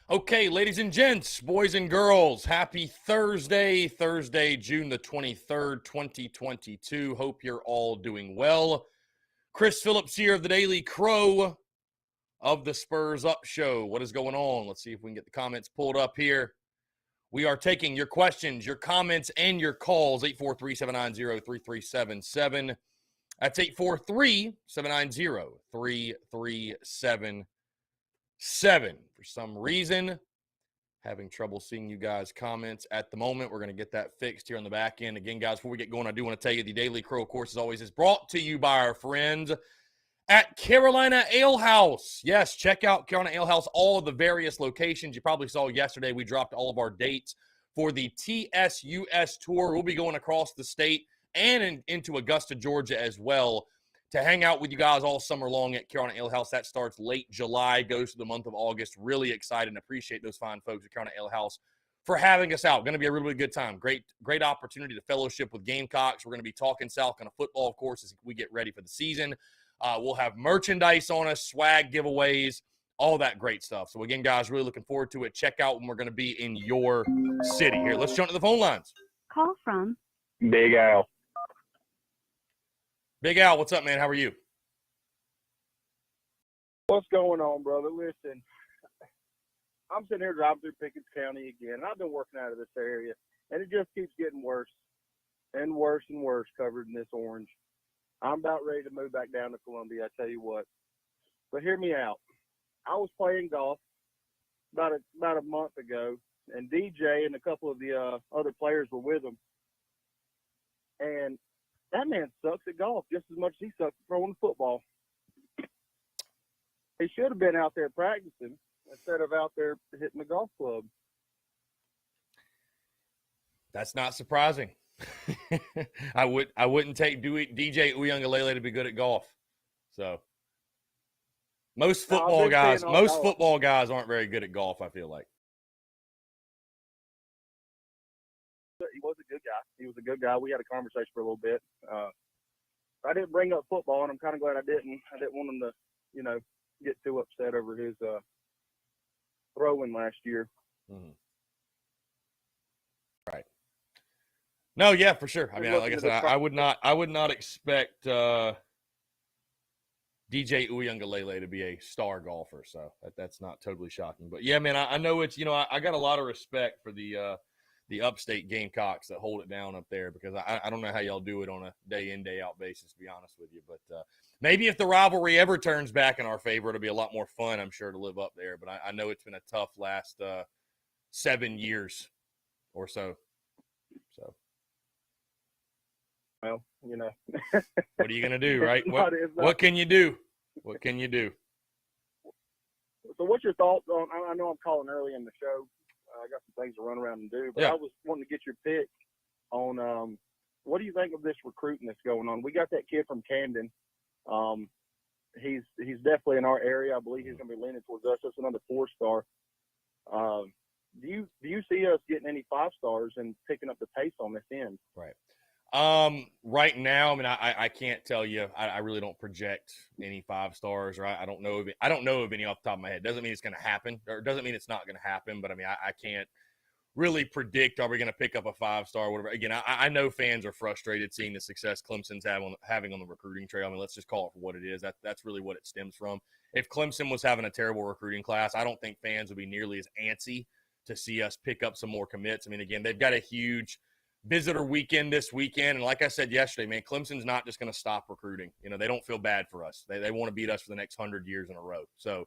Okay, ladies and gents, boys and girls, happy Thursday, June the 23rd, 2022. Hope you're all doing well. Chris Phillips here of the Daily Crow of the Spurs Up Show. What is going on? Let's see if we can get the comments pulled up here. We are taking your questions, your comments, and your calls, 843-790-3377. That's 843-790-3377. For some reason, having trouble seeing you guys' comments at the moment. We're going to get that fixed here on the back end. Again, guys, before we get going, I do want to tell you the Daily Crow, of course, as always, is brought to you by our friends at Carolina Ale House. Yes, check out Carolina Ale House, all of the various locations. You probably saw yesterday we dropped all of our dates for the TSUS tour. We'll be going across the state and into Augusta, Georgia as well to hang out with you guys all summer long at Carolina Ale House. That starts late July, goes to the month of August. Really excited and appreciate those fine folks at Carolina Ale House for having us out. Going to be a really, really good time. Great opportunity to fellowship with Gamecocks. We're going to be talking South Carolina football, of course, as we get ready for the season. We'll have merchandise on us, swag giveaways, all that great stuff. So, again, guys, really looking forward to it. Check out when we're going to be in your city. Here, let's jump to the phone lines. Call from Big Al. Big Al, what's up, man? How are you? What's going on, brother? Listen, I'm sitting here driving through Pickens County again. I've been working out of this area, and it just keeps getting worse and worse and worse covered in this orange. I'm about ready to move back down to Columbia, I tell you what. But hear me out. I was playing golf about a month ago, and DJ and a couple of the other players were with him. And that man sucks at golf just as much as he sucks at throwing the football. He should have been out there practicing instead of out there hitting the golf club. That's not surprising. I wouldn't take DJ Uiagalelei to be good at golf. So most football guys aren't very good at golf, I feel like. He was a good guy. We had a conversation for a little bit. I didn't bring up football, and I'm kind of glad I didn't. I didn't want him to, get too upset over his throwing last year. Mm-hmm. Right. No, yeah, for sure. I mean, like I said, I would not expect DJ Uiagalelei to be a star golfer. So that's not totally shocking. But yeah, man, I know it's, I got a lot of respect for the upstate Gamecocks that hold it down up there, because I don't know how y'all do it on a day in, day out basis, to be honest with you. But maybe if the rivalry ever turns back in our favor, it'll be a lot more fun, I'm sure, to live up there. But I know it's been a tough last 7 years or so. So. Well, what are you going to do, right? What can you do? What can you do? So what's your thoughts on, I know I'm calling early in the show. I got some things to run around and do, but yeah. I was wanting to get your pick on what do you think of this recruiting that's going on? We got that kid from Camden. He's definitely in our area. I believe he's going to be leaning towards us. That's another 4-star. Do you see us getting any 5-stars and picking up the pace on this end? Right. Right now, I mean, I can't tell you. I really don't project any 5-stars, right? I don't know of any off the top of my head. Doesn't mean it's going to happen, or doesn't mean it's not going to happen. But I mean, I can't really predict, are we going to pick up a 5-star or whatever. Again, I know fans are frustrated seeing the success Clemson's having on the recruiting trail. I mean, let's just call it for what it is. That's really what it stems from. If Clemson was having a terrible recruiting class, I don't think fans would be nearly as antsy to see us pick up some more commits. I mean, again, they've got a huge visitor weekend this weekend. And like I said yesterday, man, Clemson's not just going to stop recruiting. They don't feel bad for us. They want to beat us for the next 100 years in a row. So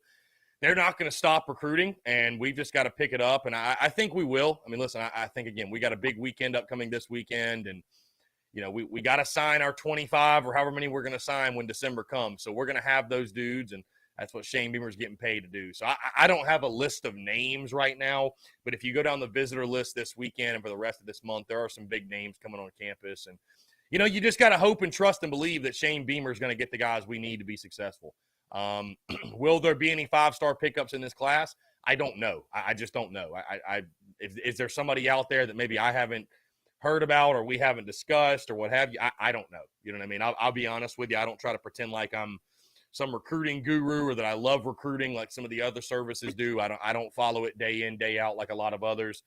they're not going to stop recruiting, and we've just got to pick it up. And I think we will. I mean, listen, I think, again, we got a big weekend upcoming this weekend. And, we got to sign our 25 or however many we're going to sign when December comes. So we're going to have those dudes, and that's what Shane Beamer's getting paid to do. So I don't have a list of names right now, but if you go down the visitor list this weekend and for the rest of this month, there are some big names coming on campus. And, you just got to hope and trust and believe that Shane Beamer is going to get the guys we need to be successful. Will there be any 5-star pickups in this class? I don't know. I just don't know. Is there somebody out there that maybe I haven't heard about or we haven't discussed or what have you? I don't know. You know what I mean? I'll be honest with you. I don't try to pretend like I'm some recruiting guru or that I love recruiting like some of the other services do. I don't follow it day in, day out like a lot of others,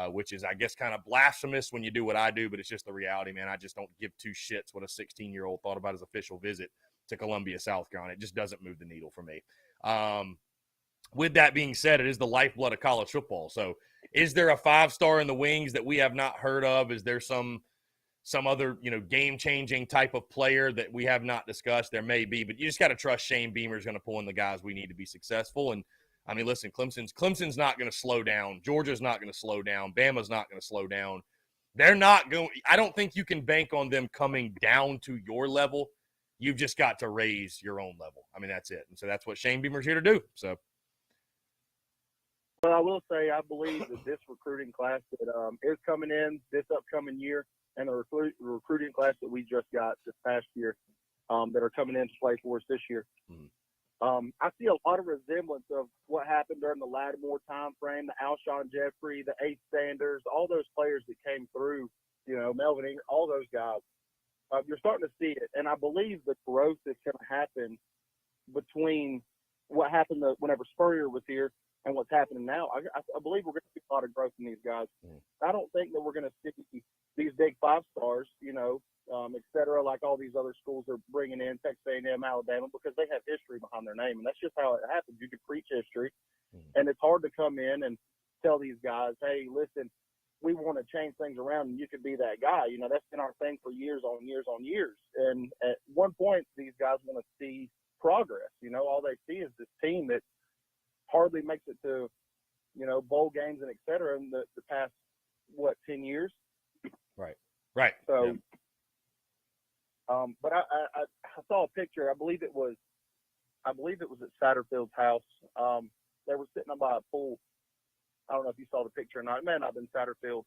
which is, I guess, kind of blasphemous when you do what I do, but it's just the reality, man. I just don't give two shits what a 16-year-old thought about his official visit to Columbia, South Carolina. It just doesn't move the needle for me. With that being said, it is the lifeblood of college football. So is there a 5-star in the wings that we have not heard of? Is there some other, game-changing type of player that we have not discussed? There may be, but you just got to trust Shane Beamer is going to pull in the guys we need to be successful. And, I mean, listen, Clemson's not going to slow down. Georgia's not going to slow down. Bama's not going to slow down. They're not going – I don't think you can bank on them coming down to your level. You've just got to raise your own level. I mean, that's it. And so that's what Shane Beamer's here to do. So. Well, I will say I believe that this recruiting class that is coming in this upcoming year and the recruiting class that we just got this past year that are coming in to play for us this year, I see a lot of resemblance of what happened during the Lattimore time frame, the Alshon Jeffrey, the Ace Sanders, all those players that came through, Melvin Ingram, all those guys. You're starting to see it. And I believe the growth that's going to happen between what happened whenever Spurrier was here and what's happening now, I believe we're going to see a lot of growth in these guys. I don't think that we're going to see these big 5-stars, et cetera, like all these other schools are bringing in, Texas A&M, Alabama, because they have history behind their name. And that's just how it happens. You can preach history, and it's hard to come in and tell these guys, hey, listen, we want to change things around, and you could be that guy. That's been our thing for years on years on years. And at one point, these guys want to see progress. All they see is this team that hardly makes it to, bowl games and et cetera in the past, 10 years? Right. So, but I saw a picture. I believe it was at Satterfield's house. They were sitting by a pool. I don't know if you saw the picture or not. It may not have been Satterfield.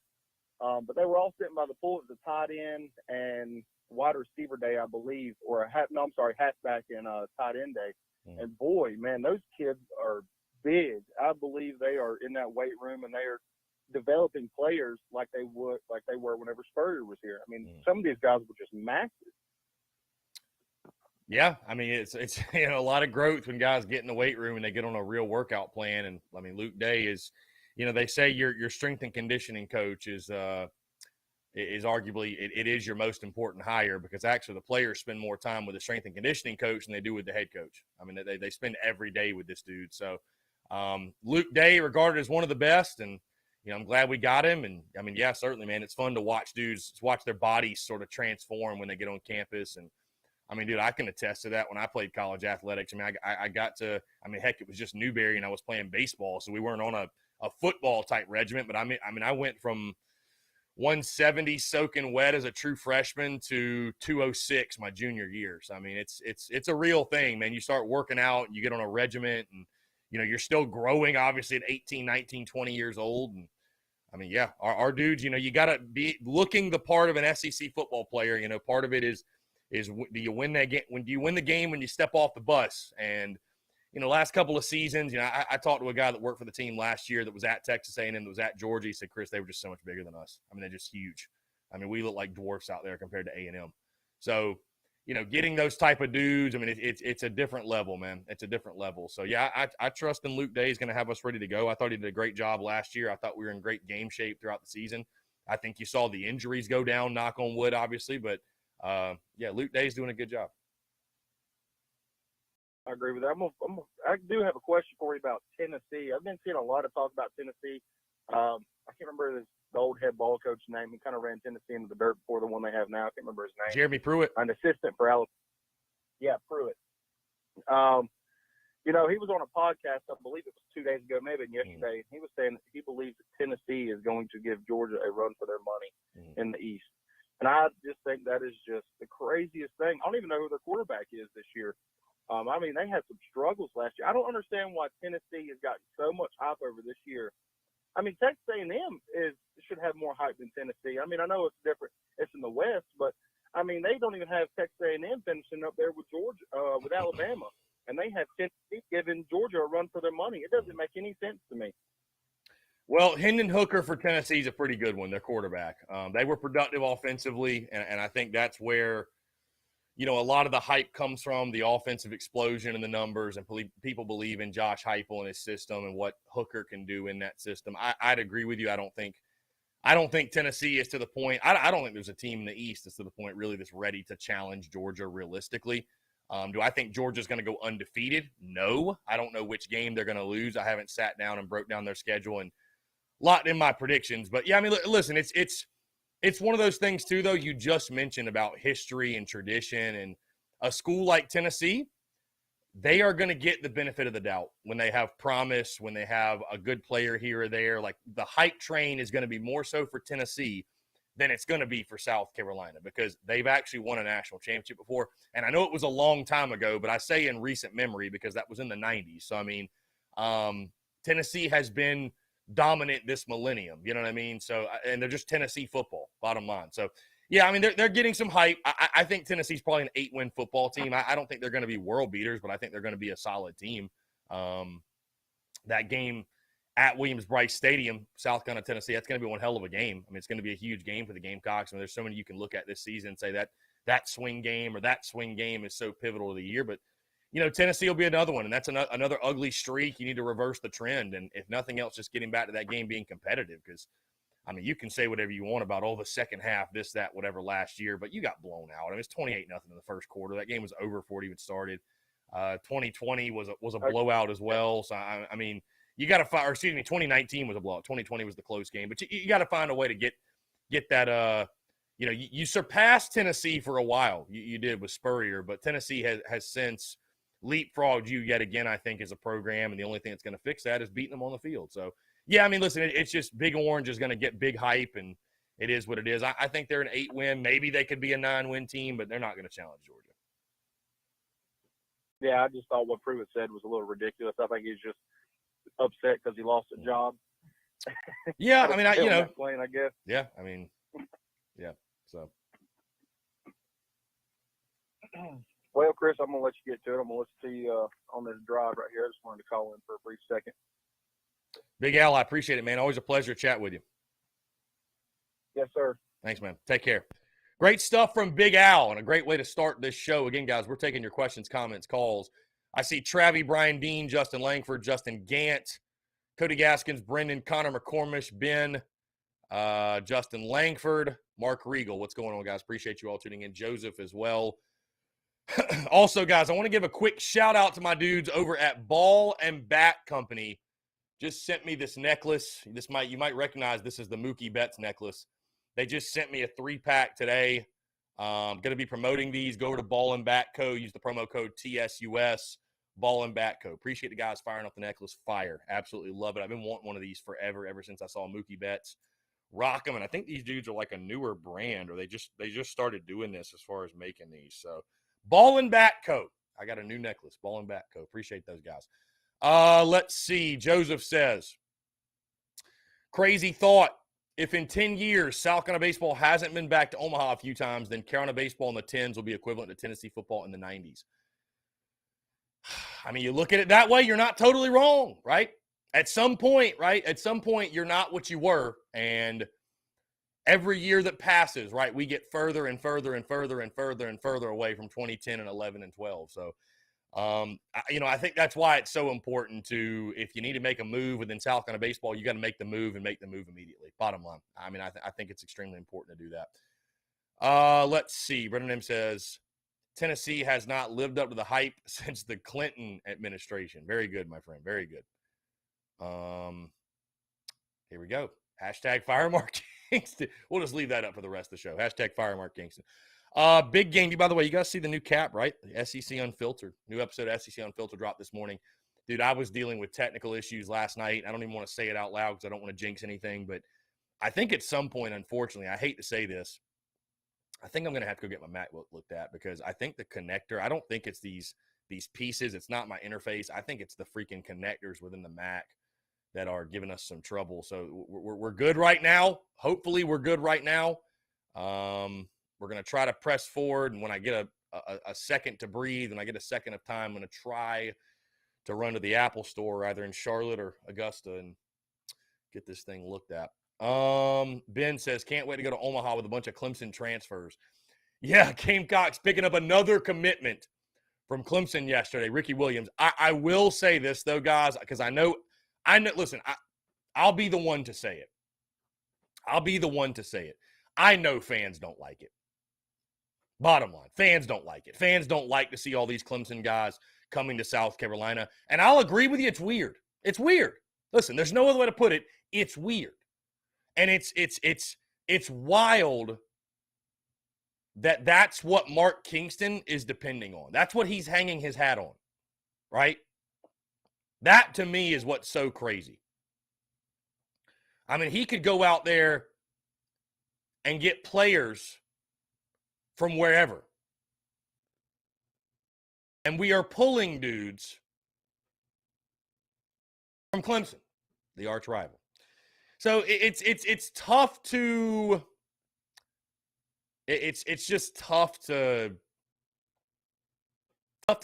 But they were all sitting by the pool. It was a tight end and wide receiver day, I believe, or halfback and tight end day. And boy, man, those kids are big. I believe they are in that weight room and they are developing players like they were whenever Spurrier was here. I mean, some of these guys were just massive. Yeah, I mean, it's a lot of growth when guys get in the weight room and they get on a real workout plan. And I mean, Luke Day is, they say your strength and conditioning coach is arguably it is your most important hire, because actually the players spend more time with the strength and conditioning coach than they do with the head coach. I mean, they spend every day with this dude. So Luke Day, regarded as one of the best, and I'm glad we got him. And I mean, yeah, certainly, man, it's fun to watch watch their bodies sort of transform when they get on campus. And I mean, dude, I can attest to that when I played college athletics. I mean, I got to, heck, it was just Newberry and I was playing baseball, so we weren't on a football type regiment. But I went from 170 soaking wet as a true freshman to 206 my junior year. So I mean, it's a real thing, man. You start working out and you get on a regiment, and you're still growing, obviously, at 18, 19, 20 years old. And I mean, yeah, our dudes, you got to be looking the part of an SEC football player. Part of it is do you win that game? When do you win the game when you step off the bus? And last couple of seasons, I talked to a guy that worked for the team last year that was at Texas A&M, that was at Georgia. He said, Chris, they were just so much bigger than us. I mean, they're just huge. I mean, we look like dwarfs out there compared to A&M. So, getting those type of dudes, I mean, it's a different level, man. It's a different level. So, yeah, I trust in Luke Day is going to have us ready to go. I thought he did a great job last year. I thought we were in great game shape throughout the season. I think you saw the injuries go down, knock on wood, obviously. But, yeah, Luke Day's doing a good job. I agree with that. I do have a question for you about Tennessee. I've been seeing a lot of talk about Tennessee. I can't remember the old head ball coach's name. He kind of ran Tennessee into the dirt before the one they have now. I can't remember his name. Jeremy Pruitt. An assistant for Alabama. Yeah, Pruitt. He was on a podcast, I believe it was 2 days ago, maybe yesterday. He was saying that he believes that Tennessee is going to give Georgia a run for their money in the East. And I just think that is just the craziest thing. I don't even know who their quarterback is this year. They had some struggles last year. I don't understand why Tennessee has gotten so much hype over this year. Texas A&M should have more hype than Tennessee. I know it's different. It's in the West, but they don't even have Texas A&M finishing up there with Georgia, with Alabama, and they have Tennessee giving Georgia a run for their money. It doesn't make any sense to me. Well, Hendon Hooker for Tennessee is a pretty good one, their quarterback. They were productive offensively, and I think that's where, a lot of the hype comes from the offensive explosion and the numbers, and people believe in Josh Heupel and his system and what Hooker can do in that system. I'd agree with you. I don't think Tennessee is to the point. I don't think there's a team in the East that's to the point really that's ready to challenge Georgia realistically. Do I think Georgia's going to go undefeated? No. I don't know which game they're going to lose. I haven't sat down and broke down their schedule and locked in my predictions. But, yeah, I mean, listen, it's one of those things, too, though, you just mentioned about history and tradition. And a school like Tennessee, they are going to get the benefit of the doubt when they have promise, when they have a good player here or there. Like, the hype train is going to be more so for Tennessee than it's going to be for South Carolina because they've actually won a national championship before. And I know it was a long time ago, but I say in recent memory because that was in the 90s. So, I mean, Tennessee has been dominant this millennium. You know what I mean? So, and they're just Tennessee football, bottom line. So, yeah, I mean, they're getting some hype. I think Tennessee's probably an 8-win football team. I don't think they're going to be world beaters, but I think they're going to be a solid team. That game at Williams-Brice Stadium, South Carolina, Tennessee, that's going to be one hell of a game. I mean, it's going to be a huge game for the Gamecocks. I mean, there's so many you can look at this season and say that swing game or that swing game is so pivotal to the year. But, Tennessee will be another one, and that's another ugly streak. You need to reverse the trend. And if nothing else, just getting back to that game being competitive because, I mean, you can say whatever you want about, the second half, this, that, whatever last year, but you got blown out. I mean, it's 28-0 in the first quarter. That game was over before it even started. 2020 was a blowout as well. So, I mean, you got to find, or excuse me, 2019 was a blowout. 2020 was the close game. But you got to find a way to get that, you surpassed Tennessee for a while. You did with Spurrier, but Tennessee has since leapfrogged you yet again, I think, as a program. And the only thing that's going to fix that is beating them on the field. So, yeah, I mean, listen, it's just Big Orange is going to get big hype, and it is what it is. I think they're an 8-win. Maybe they could be a 9-win team, but they're not going to challenge Georgia. Yeah, I just thought what Pruitt said was a little ridiculous. I think he's just upset because he lost a job. Yeah, I mean, plane, I guess. Yeah, I mean, yeah. So, well, Chris, I'm gonna let you get to it. I'm gonna listen to you on this drive right here. I just wanted to call in for a brief second. Big Al, I appreciate it, man. Always a pleasure to chat with you. Yes, sir. Thanks, man. Take care. Great stuff from Big Al, and a great way to start this show. Again, guys, we're taking your questions, comments, calls. I see Travie, Brian Dean, Justin Langford, Justin Gant, Cody Gaskins, Brendan, Connor McCormish, Ben, Justin Langford, Mark Regal. What's going on, guys? Appreciate you all tuning in. Joseph as well. Also, guys, I want to give a quick shout-out to my dudes over at Ball and Bat Company. Just sent me this necklace. You might recognize this as the Mookie Betts necklace. They just sent me a 3-pack today. Going to be promoting these. Go over to Ball and Bat Co. Use the promo code TSUS. Ball and Bat Co. Appreciate the guys firing off the necklace. Fire. Absolutely love it. I've been wanting one of these forever, ever since I saw Mookie Betts rock them. And I think these dudes are like a newer brand, or they just started doing this as far as making these. So Ball and Bat Co. I got a new necklace. Ball and Bat Co. Appreciate those guys. Let's see. Joseph says, crazy thought. If in 10 years South Carolina baseball hasn't been back to Omaha a few times, then Carolina baseball in the 10s will be equivalent to Tennessee football in the 90s. I mean, you look at it that way, you're not totally wrong, right? At some point, right? At some point, you're not what you were. And every year that passes, right, we get further and further and further and further and further away from 2010 and 11 and 12. So, I think that's why it's so important to, if you need to make a move within South Carolina baseball, you got to make the move and make the move immediately. Bottom line. I mean, I think it's extremely important to do that. Let's see. Brendan M says, Tennessee has not lived up to the hype since the Clinton administration. Very good, my friend. Very good. Here we go. Hashtag Fire Mark Kingston. We'll just leave that up for the rest of the show. Hashtag Fire Mark Kingston. Big game. By the way, you guys see the new cap, right? The SEC Unfiltered. New episode of SEC Unfiltered dropped this morning. Dude, I was dealing with technical issues last night. I don't even want to say it out loud because I don't want to jinx anything. But I think at some point, unfortunately, I hate to say this, I think I'm going to have to go get my Mac looked at because I think the connector, I don't think it's these pieces. It's not my interface. I think it's the freaking connectors within the Mac that are giving us some trouble. So we're good right now. Hopefully we're good right now. We're going to try to press forward. And when I get a second to breathe and I get a second of time, I'm going to try to run to the Apple store either in Charlotte or Augusta and get this thing looked at. Ben says, can't wait to go to Omaha with a bunch of Clemson transfers. Yeah, Gamecocks picking up another commitment from Clemson yesterday, Ricky Williams. I will say this, though, guys, because I know, listen, I'll be the one to say it. I'll be the one to say it. I know fans don't like it. Bottom line, fans don't like it. Fans don't like to see all these Clemson guys coming to South Carolina. And I'll agree with you, it's weird. It's weird. Listen, there's no other way to put it. It's weird. And it's wild that that's what Mark Kingston is depending on. That's what he's hanging his hat on, right? That, to me, is what's so crazy. I mean, he could go out there and get players from wherever. And we are pulling dudes from Clemson, the arch rival. So it's tough to it's just tough to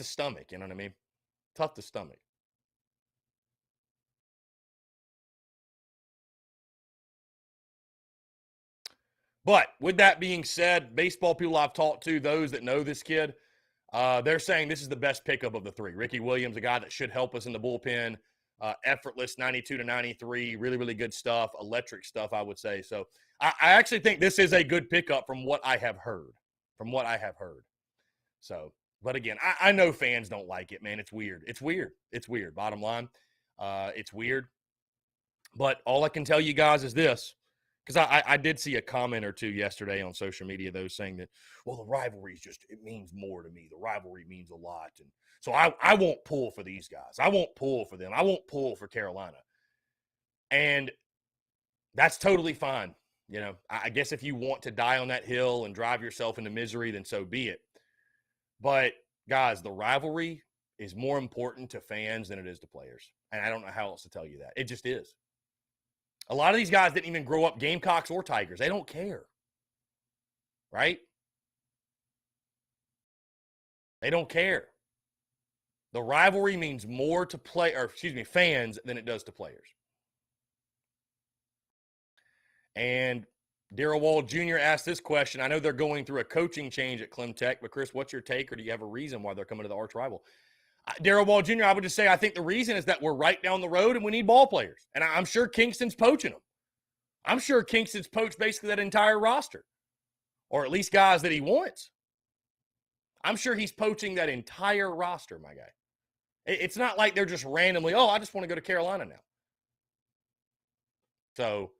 stomach, you know what I mean? Tough to stomach. But with that being said, baseball people I've talked to, those that know this kid, they're saying this is the best pickup of the three. Ricky Williams, a guy that should help us in the bullpen, effortless 92 to 93, really, really good stuff, electric stuff, I would say. So I actually think this is a good pickup from what I have heard. So, but again, I know fans don't like it, man. It's weird. It's weird. Bottom line, it's weird. But all I can tell you guys is this, because I did see a comment or two yesterday on social media, those saying that, well, the rivalry is just, it means more to me. The rivalry means a lot. And so I won't pull for these guys. I won't pull for them. I won't pull for Carolina. And that's totally fine. You know, I guess if you want to die on that hill and drive yourself into misery, then so be it. But guys, the rivalry is more important to fans than it is to players. And I don't know how else to tell you that. It just is. A lot of these guys didn't even grow up Gamecocks or Tigers. They don't care. Right? They don't care. The rivalry means more to fans than it does to players. And Darrell Wall Jr. asked this question. I know they're going through a coaching change at Clem Tech, but Chris, what's your take, or do you have a reason why they're coming to the arch rival? Darrell Wall Jr., I would just say I think the reason is that we're right down the road and we need ball players. And I'm sure Kingston's poaching them. I'm sure Kingston's poached basically that entire roster, or at least guys that he wants. I'm sure he's poaching that entire roster, my guy. It's not like they're just randomly, I just want to go to Carolina now. So,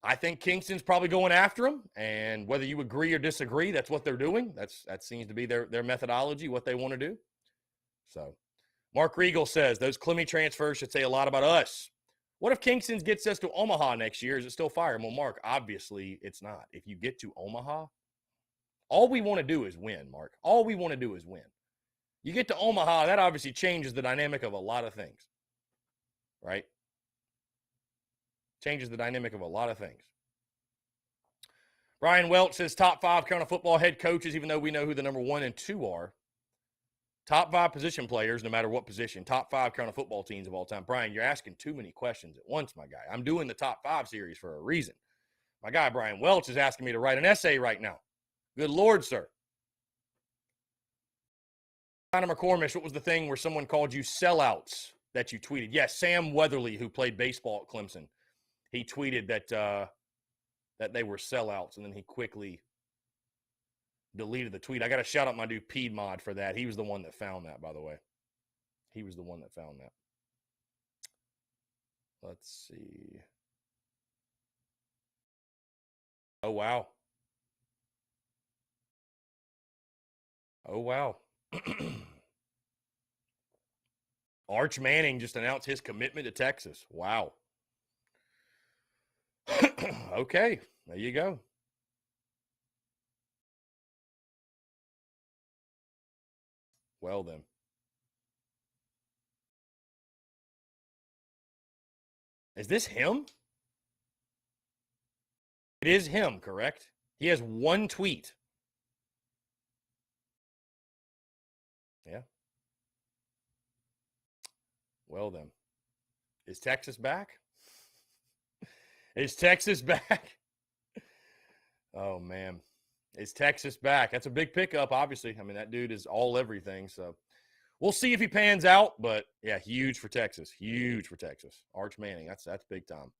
I think Kingston's probably going after him, and whether you agree or disagree, that's what they're doing. That seems to be their methodology, what they want to do. So, Mark Regal says, those Clemmy transfers should say a lot about us. What if Kingston gets us to Omaha next year? Is it still fire? Well, Mark, obviously it's not. If you get to Omaha, all we want to do is win, Mark. All we want to do is win. You get to Omaha, that obviously changes the dynamic of a lot of things, right? Changes the dynamic of a lot of things. Brian Welch says top 5 Carolina football head coaches, even though we know who the number 1 and 2 are. Top 5 position players, no matter what position. Top 5 Carolina football teams of all time. Brian, you're asking too many questions at once, my guy. I'm doing the top 5 series for a reason. My guy, Brian Welch, is asking me to write an essay right now. Good Lord, sir. Connor McCormish, what was the thing where someone called you sellouts that you tweeted? Yes, Sam Weatherly, who played baseball at Clemson. He tweeted that they were sellouts, and then he quickly deleted the tweet. I got to shout out my dude Piedmont for that. He was the one that found that, by the way. He was the one that found that. Let's see. Oh, wow. Oh, wow. Arch Manning just announced his commitment to Texas. Wow. Okay, there you go. Well, then. Is this him? It is him, correct? He has one tweet. Yeah. Well, then. Is Texas back? Is Texas back? Oh, man. Is Texas back? That's a big pickup, obviously. I mean, that dude is all everything. So we'll see if he pans out. But, yeah, huge for Texas. Huge for Texas. Arch Manning, that's big time.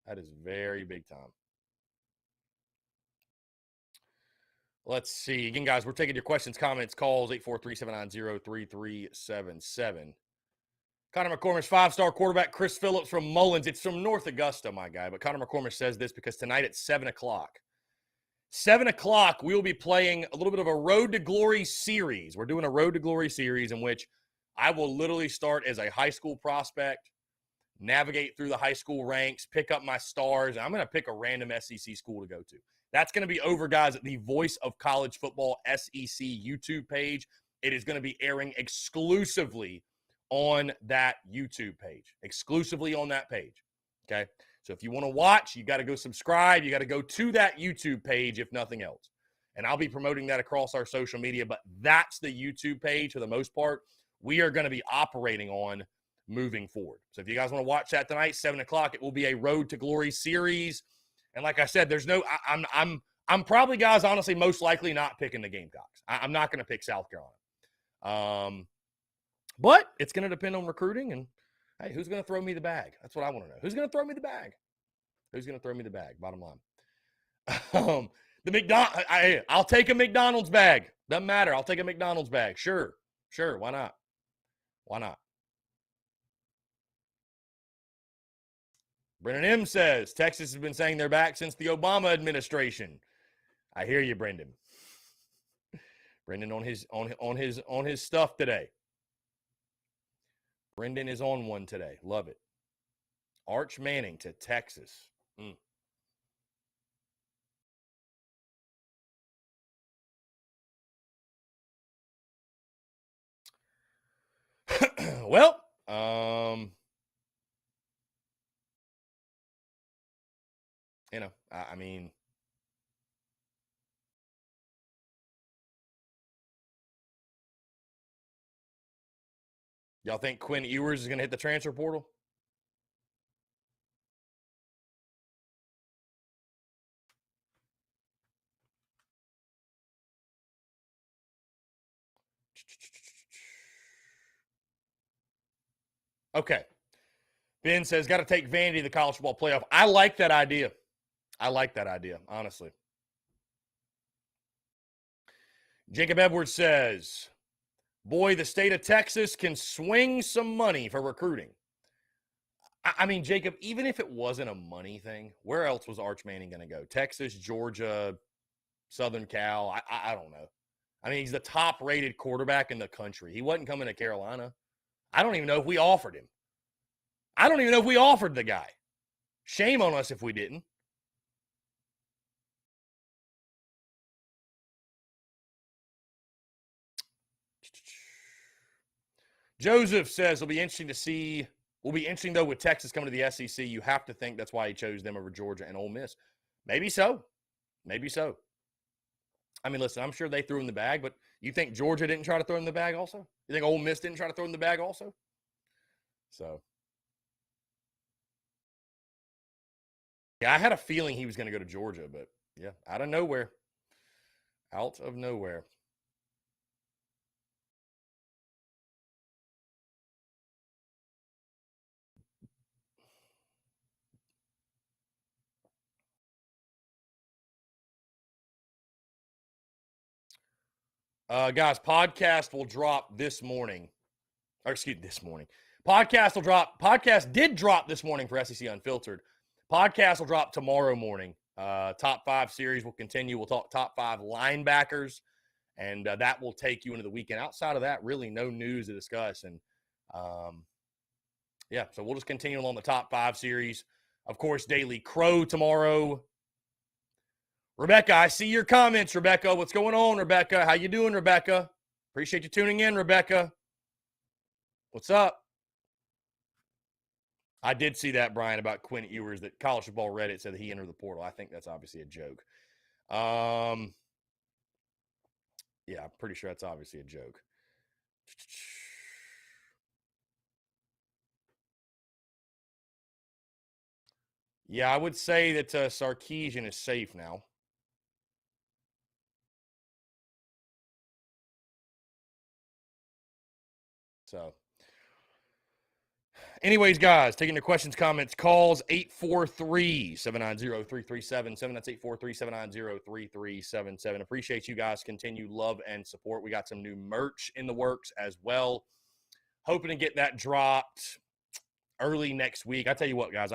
That is very big time. Let's see. Again, guys, we're taking your questions, comments, calls, 843-790-3377. Connor McCormick's five-star quarterback, Chris Phillips from Mullins. It's from North Augusta, my guy. But Connor McCormick says this because tonight at 7 o'clock, 7 o'clock, we will be playing a little bit of a Road to Glory series. We're doing a Road to Glory series in which I will literally start as a high school prospect, navigate through the high school ranks, pick up my stars, and I'm going to pick a random SEC school to go to. That's going to be over, guys, at the Voice of College Football SEC YouTube page. It is going to be airing exclusively on that YouTube page, exclusively on that page, okay? So if you want to watch, you got to go subscribe. You got to go to that YouTube page, if nothing else. And I'll be promoting that across our social media, but that's the YouTube page for the most part we are going to be operating on moving forward. So if you guys want to watch that tonight, 7 o'clock, it will be a Road to Glory series. And like I said, there's no, I'm probably, guys, honestly, most likely not picking the Gamecocks. I'm not going to pick South Carolina. But it's going to depend on recruiting and, hey, who's going to throw me the bag? That's what I want to know. Who's going to throw me the bag? Who's going to throw me the bag? Bottom line. I'll take a McDonald's bag. Doesn't matter. I'll take a McDonald's bag. Sure. Why not? Brendan M says Texas has been saying they're back since the Obama administration. I hear you, Brendan. Brendan on his stuff today. Brendan is on one today. Love it. Arch Manning to Texas. Well, I mean, y'all think Quinn Ewers is going to hit the transfer portal? Okay. Ben says, got to take Vandy to the college football playoff. I like that idea. Honestly. Jacob Edwards says, boy, the state of Texas can swing some money for recruiting. I mean, Jacob, even if it wasn't a money thing, where else was Arch Manning going to go? Texas, Georgia, Southern Cal? I don't know. I mean, he's the top-rated quarterback in the country. He wasn't coming to Carolina. I don't even know if we offered him. I don't even know if we offered the guy. Shame on us if we didn't. Joseph says it'll be interesting to see. Will be interesting, though, with Texas coming to the SEC. You have to think that's why he chose them over Georgia and Ole Miss. Maybe so. I mean, listen, I'm sure they threw in the bag, but you think Georgia didn't try to throw in the bag also? You think Ole Miss didn't try to throw in the bag also? So, yeah, I had a feeling he was going to go to Georgia, but yeah, out of nowhere. Guys, podcast will drop this morning. Or excuse me, this morning. Podcast will drop. Podcast did drop this morning for SEC Unfiltered. Podcast will drop tomorrow morning. Top 5 series will continue. We'll talk top 5 linebackers, and that will take you into the weekend. Outside of that, really no news to discuss. And yeah, so we'll just continue along the top 5 series. Of course, Daily Crow tomorrow. Rebecca, I see your comments, Rebecca. What's going on, Rebecca? How you doing, Rebecca? Appreciate you tuning in, Rebecca. What's up? I did see that, Brian, about Quinn Ewers, that College Football Reddit said that he entered the portal. I think that's obviously a joke. Yeah, I'm pretty sure that's obviously a joke. Yeah, I would say that Sarkisian is safe now. Anyways, guys, taking your questions, comments, calls, 843-790-3377. That's 843-790-3377. Appreciate you guys' continued love and support. We got some new merch in the works as well. Hoping to get that dropped early next week. I tell you what, guys,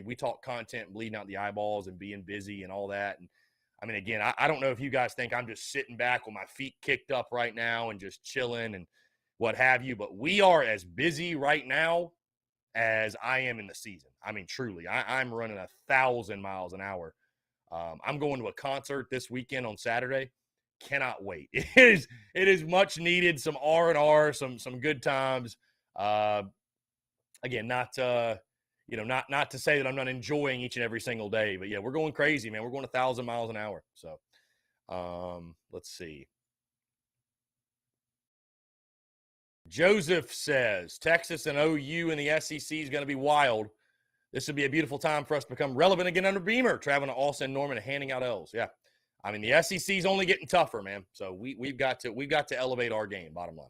we talk content, bleeding out the eyeballs and being busy and all that. And again, I don't know if you guys think I'm just sitting back with my feet kicked up right now and just chilling and what have you, but we are as busy right now as I am in the season. Truly, I'm running 1,000 miles an hour. I'm going to a concert this weekend on Saturday. Cannot wait. It is much needed. Some R&R, some good times. Again, not to say that I'm not enjoying each and every single day, but yeah, we're going crazy, man. We're going 1,000 miles an hour. So, let's see. Joseph says Texas and OU in the SEC is going to be wild. This would be a beautiful time for us to become relevant again under Beamer, traveling to Austin, Norman, and handing out L's. Yeah, the SEC is only getting tougher, man. So we've got to elevate our game. Bottom line,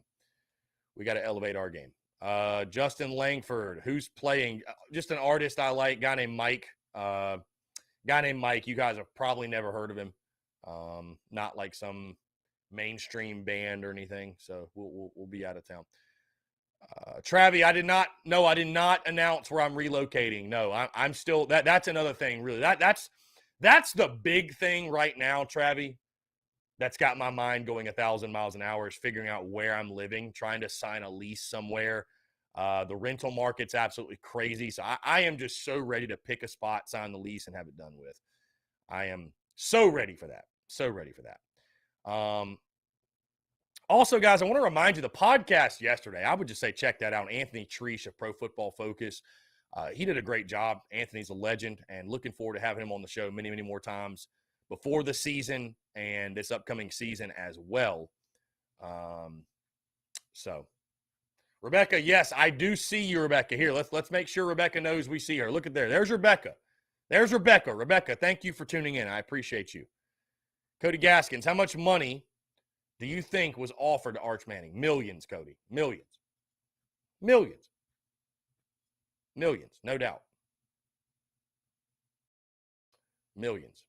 we got to elevate our game. Justin Langford, who's playing? Just an artist I like, guy named Mike. You guys have probably never heard of him. Not like some mainstream band or anything. So we'll be out of town. Travi, I did not announce where I'm relocating. No, I'm still that's another thing, really. That's the big thing right now, Travi. That's got my mind going 1,000 miles an hour is figuring out where I'm living, trying to sign a lease somewhere. The rental market's absolutely crazy. So I am just so ready to pick a spot, sign the lease, and have it done with. I am so ready for that. So ready for that. Also, guys, I want to remind you the podcast yesterday. I would just say check that out. Anthony Treesh of Pro Football Focus. He did a great job. Anthony's a legend, and looking forward to having him on the show many, many more times before the season and this upcoming season as well. So, Rebecca, yes, I do see you, Rebecca. Here, let's make sure Rebecca knows we see her. Look at there. There's Rebecca. There's Rebecca. Rebecca, thank you for tuning in. I appreciate you. Cody Gaskins, how much money do you think was offered to Arch Manning? Millions, Cody. Millions. Millions. Millions, no doubt. Millions.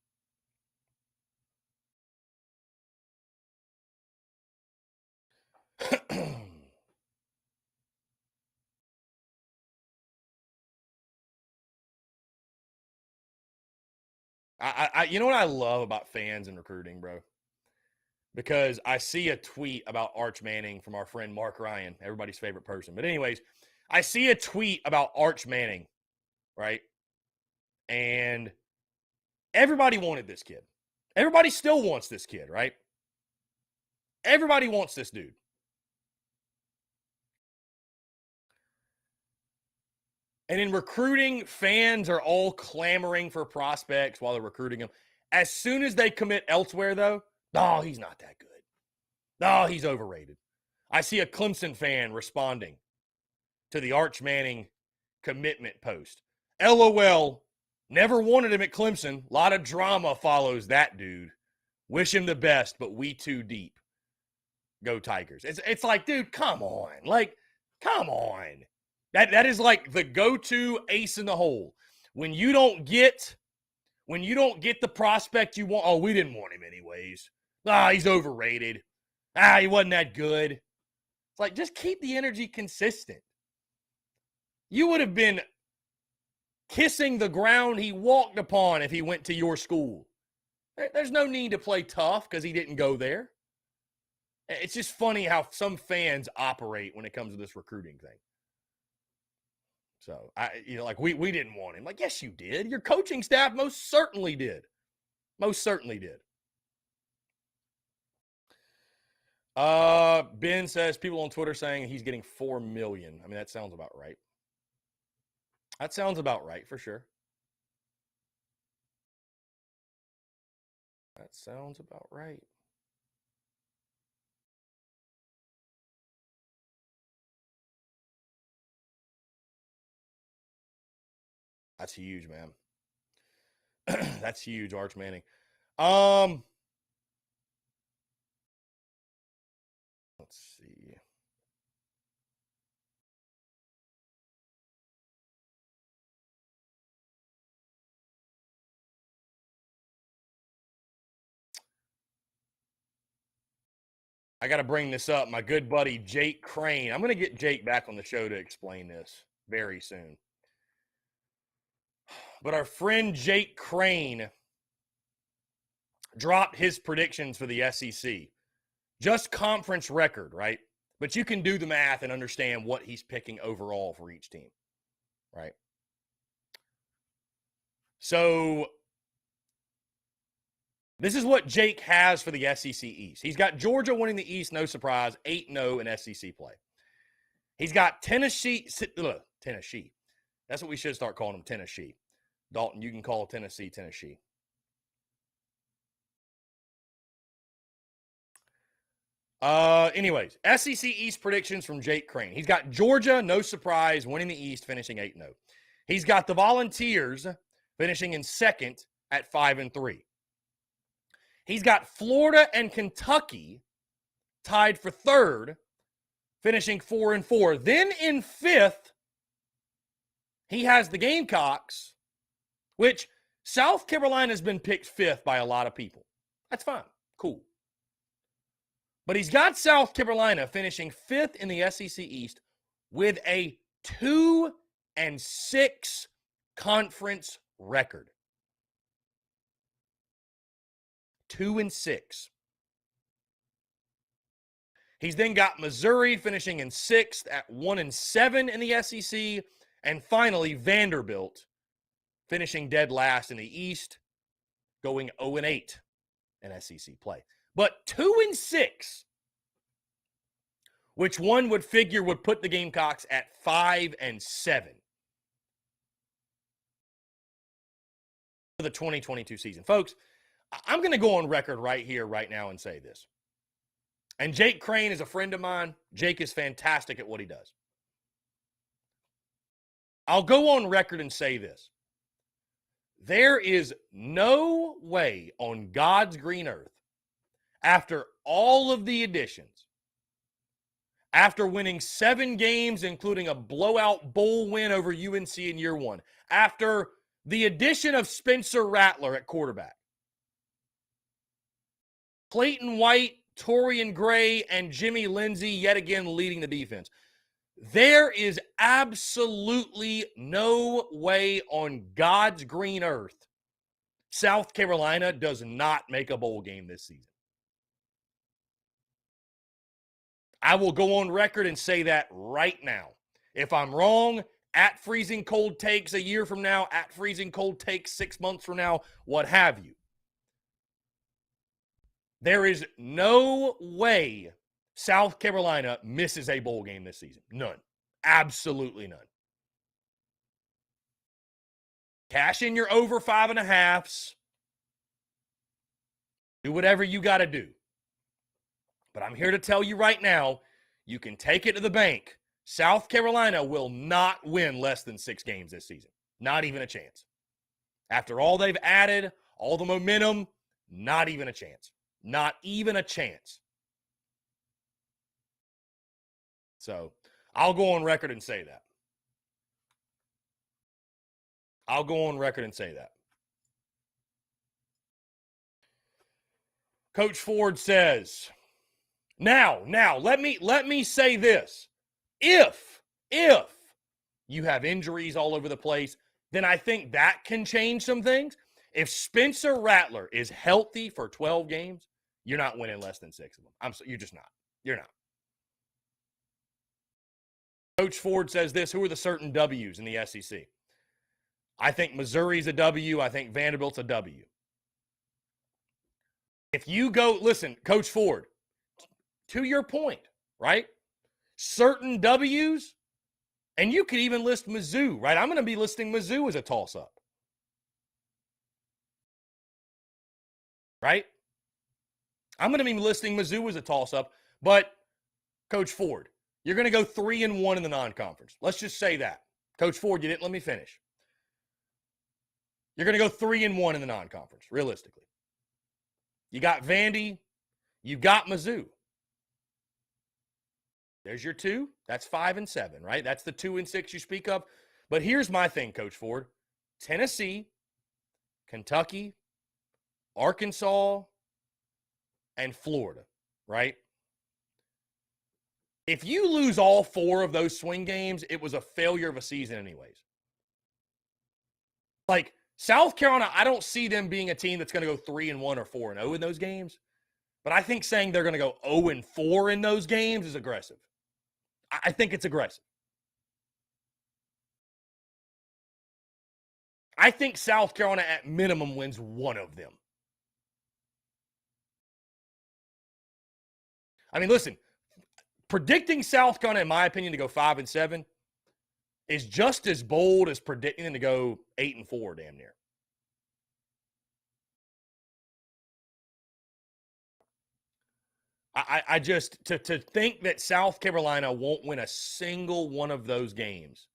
You know what I love about fans and recruiting, bro? Because I see a tweet about Arch Manning from our friend Mark Ryan, everybody's favorite person. But anyways, I see a tweet about Arch Manning, right? And everybody wanted this kid. Everybody still wants this kid, right? Everybody wants this dude. And in recruiting, fans are all clamoring for prospects while they're recruiting them. As soon as they commit elsewhere, though, oh, he's not that good. Oh, he's overrated. I see a Clemson fan responding to the Arch Manning commitment post. LOL, never wanted him at Clemson. A lot of drama follows that dude. Wish him the best, but we too deep. Go Tigers. It's like, dude, come on. Like, come on. That is like the go-to ace in the hole. When you don't get the prospect you want, oh, we didn't want him anyways. He's overrated. He wasn't that good. It's like, just keep the energy consistent. You would have been kissing the ground he walked upon if he went to your school. There's no need to play tough because he didn't go there. It's just funny how some fans operate when it comes to this recruiting thing. So, we didn't want him. Like, yes, you did. Your coaching staff most certainly did. Most certainly did. Ben says people on Twitter saying he's getting $4 million. That sounds about right. That sounds about right for sure. That sounds about right. That's huge, man. That's huge, Arch Manning. Let's see. I got to bring this up. My good buddy, Jake Crane. I'm going to get Jake back on the show to explain this very soon. But our friend Jake Crane dropped his predictions for the SEC. Just conference record, right? But you can do the math and understand what he's picking overall for each team, right? So this is what Jake has for the SEC East. He's got Georgia winning the East, no surprise, 8-0 in SEC play. He's got Tennessee. That's what we should start calling them, Tennessee. Dalton, you can call Tennessee. Anyways, SEC East predictions from Jake Crane. He's got Georgia, no surprise, winning the East, finishing 8-0. He's got the Volunteers finishing in second at 5-3. He's got Florida and Kentucky tied for third, finishing 4-4. Then in fifth, he has the Gamecocks, which South Carolina has been picked fifth by a lot of people. That's fine. Cool. But he's got South Carolina finishing fifth in the SEC East with a 2-6 conference record. 2-6. He's then got Missouri finishing in sixth at 1-7 in the SEC. And finally, Vanderbilt finishing dead last in the East, going 0-8 in SEC play. But 2-6, which one would figure would put the Gamecocks at 5-7 for the 2022 season. Folks, I'm going to go on record right here, right now, and say this. And Jake Crane is a friend of mine. Jake is fantastic at what he does. I'll go on record and say this. There is no way on God's green earth, after all of the additions, after winning 7 games, including a blowout bowl win over UNC in year one, after the addition of Spencer Rattler at quarterback, Clayton White, Torian Gray, and Jimmy Lindsey yet again leading the defense. There is absolutely no way on God's green earth South Carolina does not make a bowl game this season. I will go on record and say that right now. If I'm wrong, at Freezing Cold Takes a year from now, at Freezing Cold Takes 6 months from now, what have you. There is no way South Carolina misses a bowl game this season. None. Absolutely none. Cash in your over 5.5s. Do whatever you got to do. But I'm here to tell you right now, you can take it to the bank. South Carolina will not win less than 6 games this season. Not even a chance. After all they've added, all the momentum, not even a chance. Not even a chance. So, I'll go on record and say that. I'll go on record and say that. Coach Ford says, now, let me say this. If you have injuries all over the place, then I think that can change some things. If Spencer Rattler is healthy for 12 games, you're not winning less than 6 of them. You're just not. You're not. Coach Ford says this, who are the certain W's in the SEC? I think Missouri's a W. I think Vanderbilt's a W. If you go, listen, Coach Ford, to your point, right? Certain W's, and you could even list Mizzou, right? I'm going to be listing Mizzou as a toss-up. Right? I'm going to be listing Mizzou as a toss-up, but Coach Ford, you're going to go 3-1 in the non-conference. Let's just say that. Coach Ford, you didn't let me finish. You're going to go 3-1 in the non-conference, realistically. You got Vandy. You got Mizzou. There's your 2. That's 5-7, right? That's the 2-6 you speak of. But here's my thing, Coach Ford. Tennessee, Kentucky, Arkansas, and Florida, right? If you lose all 4 of those swing games, it was a failure of a season anyways. Like, South Carolina, I don't see them being a team that's going to go 3-1 or 4-0 in those games. But I think saying they're going to go 0-4 in those games is aggressive. I think it's aggressive. I think South Carolina at minimum wins one of them. I mean, listen, predicting South Carolina, in my opinion, to go 5-7 is just as bold as predicting them to go 8-4, damn near. I just to think that South Carolina won't win a single one of those games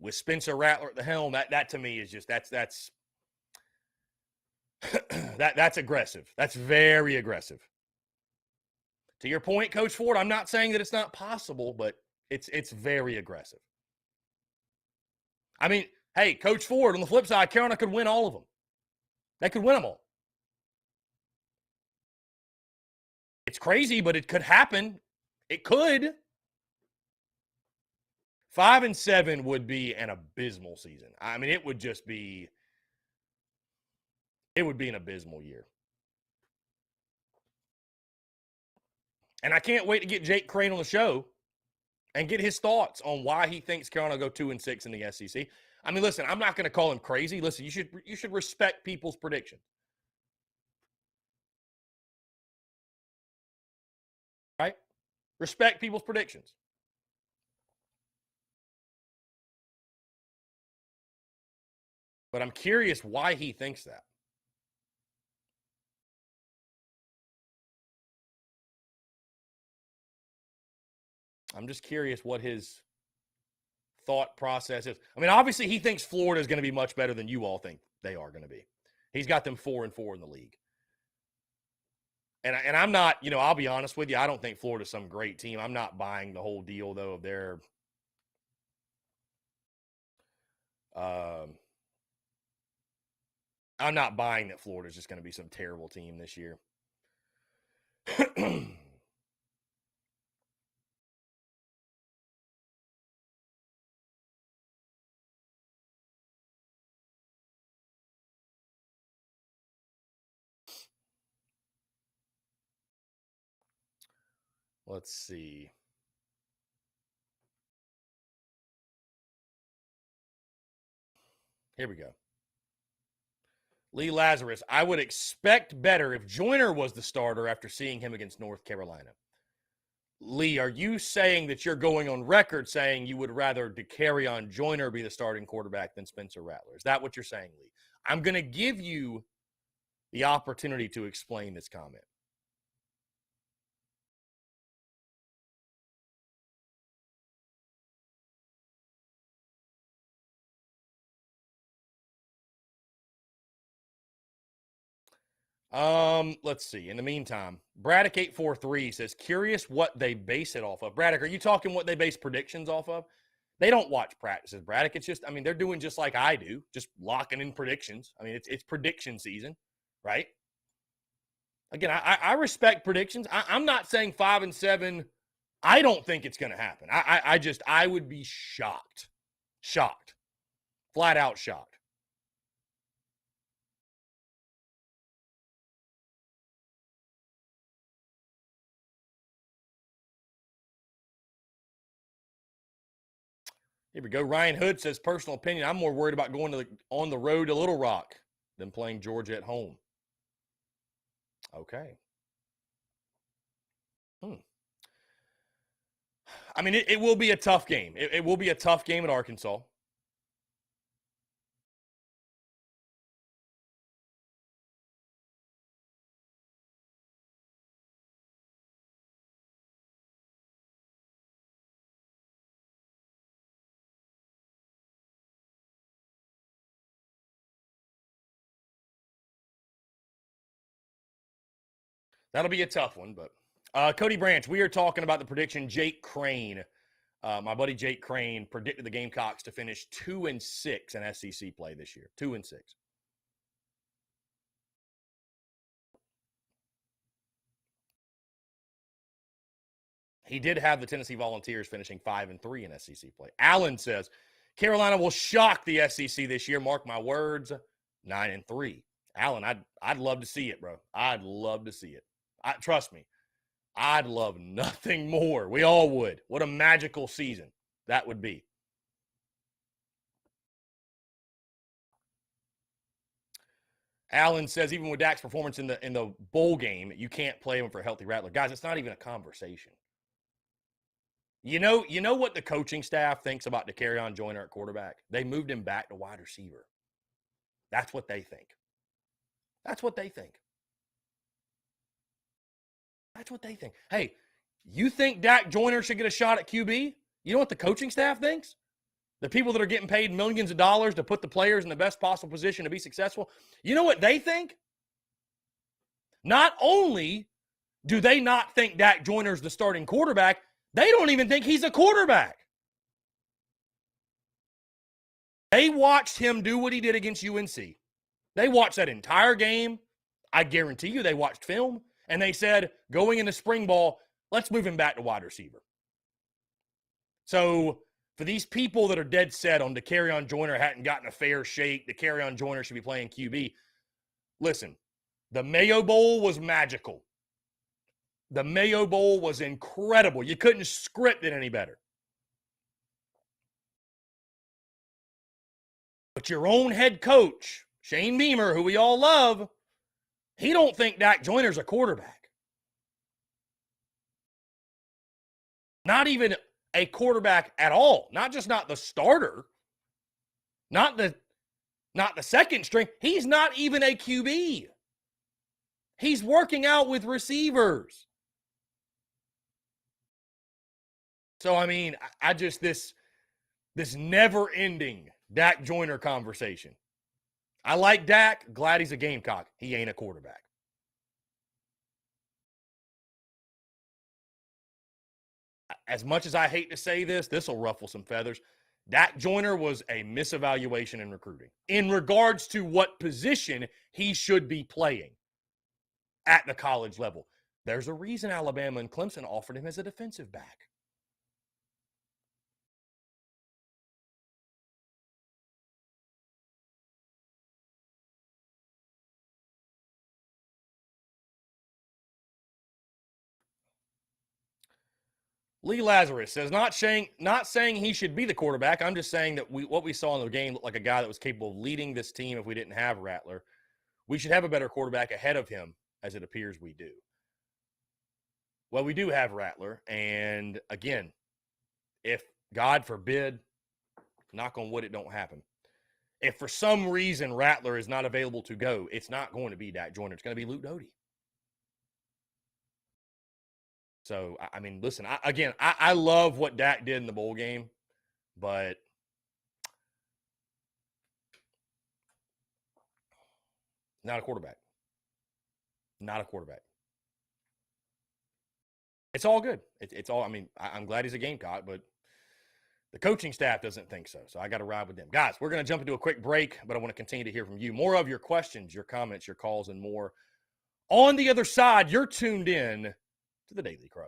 with Spencer Rattler at the helm, that to me is just that's that's aggressive. That's very aggressive. To your point, Coach Ford, I'm not saying that it's not possible, but it's very aggressive. I mean, hey, Coach Ford, on the flip side, Carolina could win all of them. They could win them all. It's crazy, but it could happen. It could. 5-7 would be an abysmal season. I mean, it would be an abysmal year. And I can't wait to get Jake Crane on the show and get his thoughts on why he thinks Carolina will go 2-6 in the SEC. I mean, listen, I'm not going to call him crazy. Listen, you should respect people's predictions. Right? Respect people's predictions. But I'm curious why he thinks that. I'm just curious what his thought process is. I mean, obviously he thinks Florida is going to be much better than you all think they are going to be. He's got them 4-4 in the league. And I'm not, I'll be honest with you, I don't think Florida's some great team. I'm not buying the whole deal, though, of their I'm not buying that Florida's just going to be some terrible team this year. Let's see. Here we go. Lee Lazarus, I would expect better if Joyner was the starter after seeing him against North Carolina. Lee, are you saying that you're going on record saying you would rather DeCarrion Joyner be the starting quarterback than Spencer Rattler? Is that what you're saying, Lee? I'm going to give you the opportunity to explain this comment. Let's see. In the meantime, Braddock 843 says, curious what they base it off of. Braddock, are you talking what they base predictions off of? They don't watch practices, Braddock. It's just, I mean, they're doing just like I do, just locking in predictions. I mean, it's prediction season, right? Again, I respect predictions. I'm not saying 5-7. I don't think it's going to happen. I would be shocked, flat out shocked. Here we go. Ryan Hood says, personal opinion, I'm more worried about going on the road to Little Rock than playing Georgia at home. Okay. I mean, it will be a tough game. It will be a tough game at Arkansas. That'll be a tough one, but Cody Branch, we are talking about the prediction. Jake Crane, my buddy Jake Crane, predicted the Gamecocks to finish 2-6 in SEC play this year. 2-6. he did have the Tennessee Volunteers finishing 5-3 in SEC play. Allen says, Carolina will shock the SEC this year. Mark my words, 9-3. Allen, I'd love to see it, bro. I'd love to see it. Trust me, I'd love nothing more. We all would. What a magical season that would be. Allen says, even with Dak's performance in the bowl game, you can't play him for a healthy Rattler. Guys, it's not even a conversation. You know what the coaching staff thinks about Dakereon Joyner at quarterback? They moved him back to wide receiver. That's what they think. That's what they think. That's what they think. Hey, you think Dak Joyner should get a shot at QB? You know what the coaching staff thinks? The people that are getting paid millions of dollars to put the players in the best possible position to be successful, you know what they think? Not only do they not think Dak Joyner's the starting quarterback, they don't even think he's a quarterback. They watched him do what he did against UNC. They watched that entire game. I guarantee you they watched film, and they said, going into spring ball, let's move him back to wide receiver. So for these people that are dead set on Dakereon Joyner hadn't gotten a fair shake, Dakereon Joyner should be playing QB, listen, the Mayo Bowl was magical. The Mayo Bowl was incredible. You couldn't script it any better. But your own head coach, Shane Beamer, who we all love, he don't think Dak Joyner's a quarterback. Not even a quarterback at all. Not just not the starter. Not the second string. He's not even a QB. He's working out with receivers. So, I mean, I just, this never-ending Dak Joyner conversation. I like Dak. Glad he's a Gamecock. He ain't a quarterback. As much as I hate to say this, this will ruffle some feathers. Dak Joyner was a misevaluation in recruiting in regards to what position he should be playing at the college level. There's a reason Alabama and Clemson offered him as a defensive back. Lee Lazarus says, not saying he should be the quarterback. I'm just saying that what we saw in the game looked like a guy that was capable of leading this team if we didn't have Rattler. We should have a better quarterback ahead of him, as it appears we do. Well, we do have Rattler. And again, if God forbid, knock on wood, it don't happen. If for some reason Rattler is not available to go, it's not going to be Dak Joyner. It's going to be Luke Doty. So, I mean, listen, I love what Dak did in the bowl game, but not a quarterback. Not a quarterback. It's all good. It's all, I mean, I'm glad he's a Gamecock, but the coaching staff doesn't think so. So I got to ride with them. Guys, we're going to jump into a quick break, but I want to continue to hear from you. More of your questions, your comments, your calls, and more. On the other side, you're tuned in to the Daily Crow.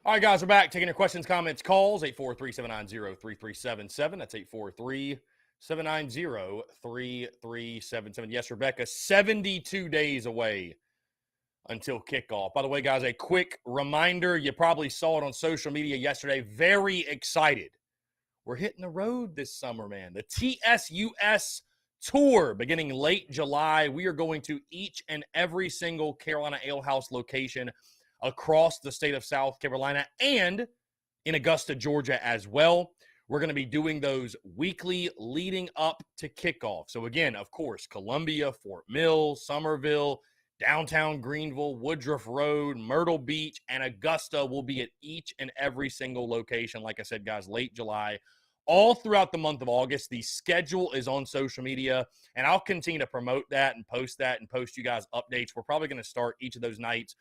All right, guys, we're back. Taking your questions, comments, calls. 843-790-3377. That's 843-790-3377. Yes, Rebecca, 72 days away until kickoff. By the way, guys, a quick reminder. You probably saw it on social media yesterday. Very excited. We're hitting the road this summer, man. The TSUS Tour beginning late July. We are going to each and every single Carolina Ale House location across the state of South Carolina and in Augusta, Georgia as well. We're going to be doing those weekly leading up to kickoff. So again, of course, Columbia, Fort Mill, Summerville, downtown Greenville, Woodruff Road, Myrtle Beach, and Augusta will be at each and every single location. Like I said, guys, late July, all throughout the month of August. The schedule is on social media, and I'll continue to promote that and post you guys updates. We're probably going to start each of those nights.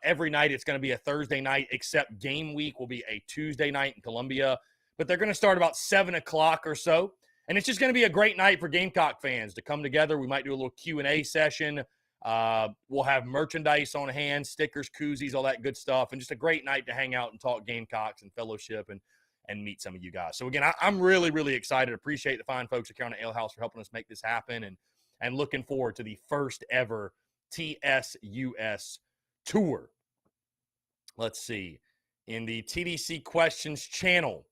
Every night it's going to be a Thursday night, except game week will be a Tuesday night in Columbia. But they're going to start about 7 o'clock or so. And it's just going to be a great night for Gamecock fans to come together. We might do a little Q&A session. We'll have merchandise on hand, stickers, koozies, all that good stuff. And just a great night to hang out and talk Gamecocks and fellowship and meet some of you guys. So, again, I'm really, really excited. Appreciate the fine folks at Carolina Ale House for helping us make this happen. And looking forward to the first ever TSUS Tour. Let's see. In the TDC Questions channel,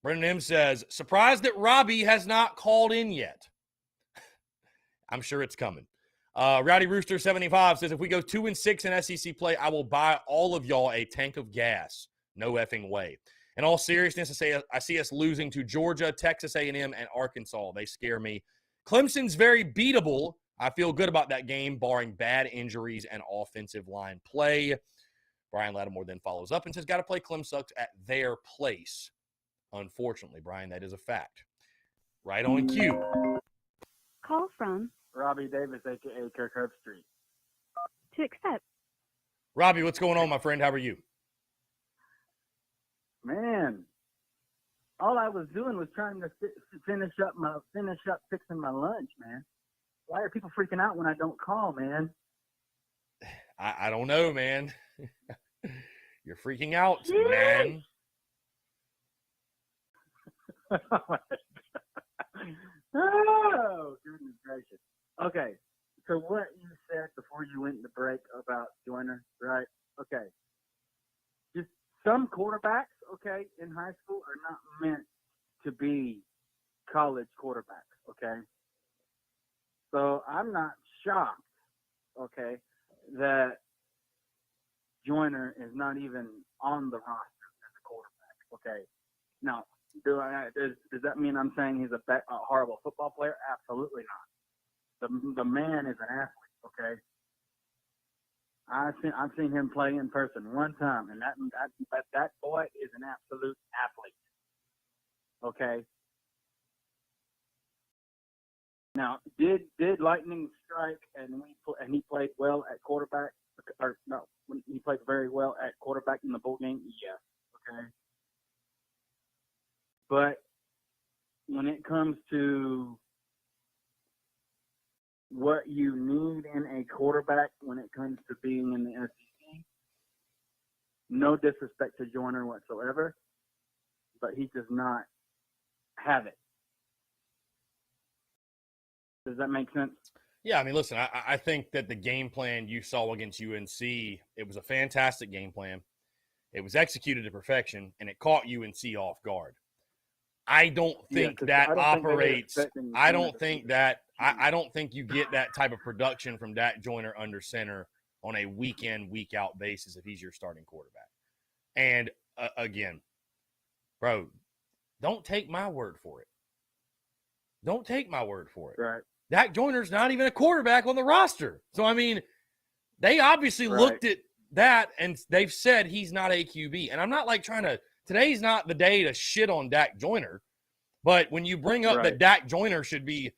Brendan M. says, surprised that Robbie has not called in yet. I'm sure it's coming. Rowdy Rooster 75 says, if we go 2-6 in SEC play, I will buy all of y'all a tank of gas. No effing way. In all seriousness, I see us losing to Georgia, Texas A&M, and Arkansas. They scare me. Clemson's very beatable. I feel good about that game, barring bad injuries and offensive line play. Brian Lattimore then follows up and says, got to play Clemson at their place. Unfortunately, Brian, that is a fact. Right on cue. Call from Robbie Davis, a.k.a. Kirk Herbstreit. to accept. Robbie, what's going on, my friend? How are you? Man, all I was doing was trying to finish up fixing my lunch, man. Why are people freaking out when I don't call, man? I don't know, man. You're freaking out, man. Oh, goodness gracious. Okay, so what you said before you went to break about Joyner, right? Okay. Just some quarterbacks, okay, in high school are not meant to be college quarterbacks, okay? So I'm not shocked, okay, that Joyner is not even on the roster as a quarterback, okay? Now, does that mean I'm saying he's a horrible football player? Absolutely not. The man is an athlete, okay? I've seen him play in person one time, and that boy is an absolute athlete, okay? Now, did lightning strike and he played well at quarterback? Or no, he played very well at quarterback in the bowl game. Yes, okay. But when it comes to what you need in a quarterback, when it comes to being in the SEC, no disrespect to Joyner whatsoever, but he does not have it. Does that make sense? Yeah, I mean, listen, I think that the game plan you saw against UNC, it was a fantastic game plan. It was executed to perfection, and it caught UNC off guard. I don't think that operates. I don't think you get that type of production from Dak Joyner under center on a week in, week out basis if he's your starting quarterback. And again, bro, don't take my word for it. Don't take my word for it. Right. Dak Joyner's not even a quarterback on the roster. So, I mean, they obviously looked at that and they've said he's not a QB. And I'm not like today's not the day to shit on Dak Joyner. But when you bring up that Dak Joyner should be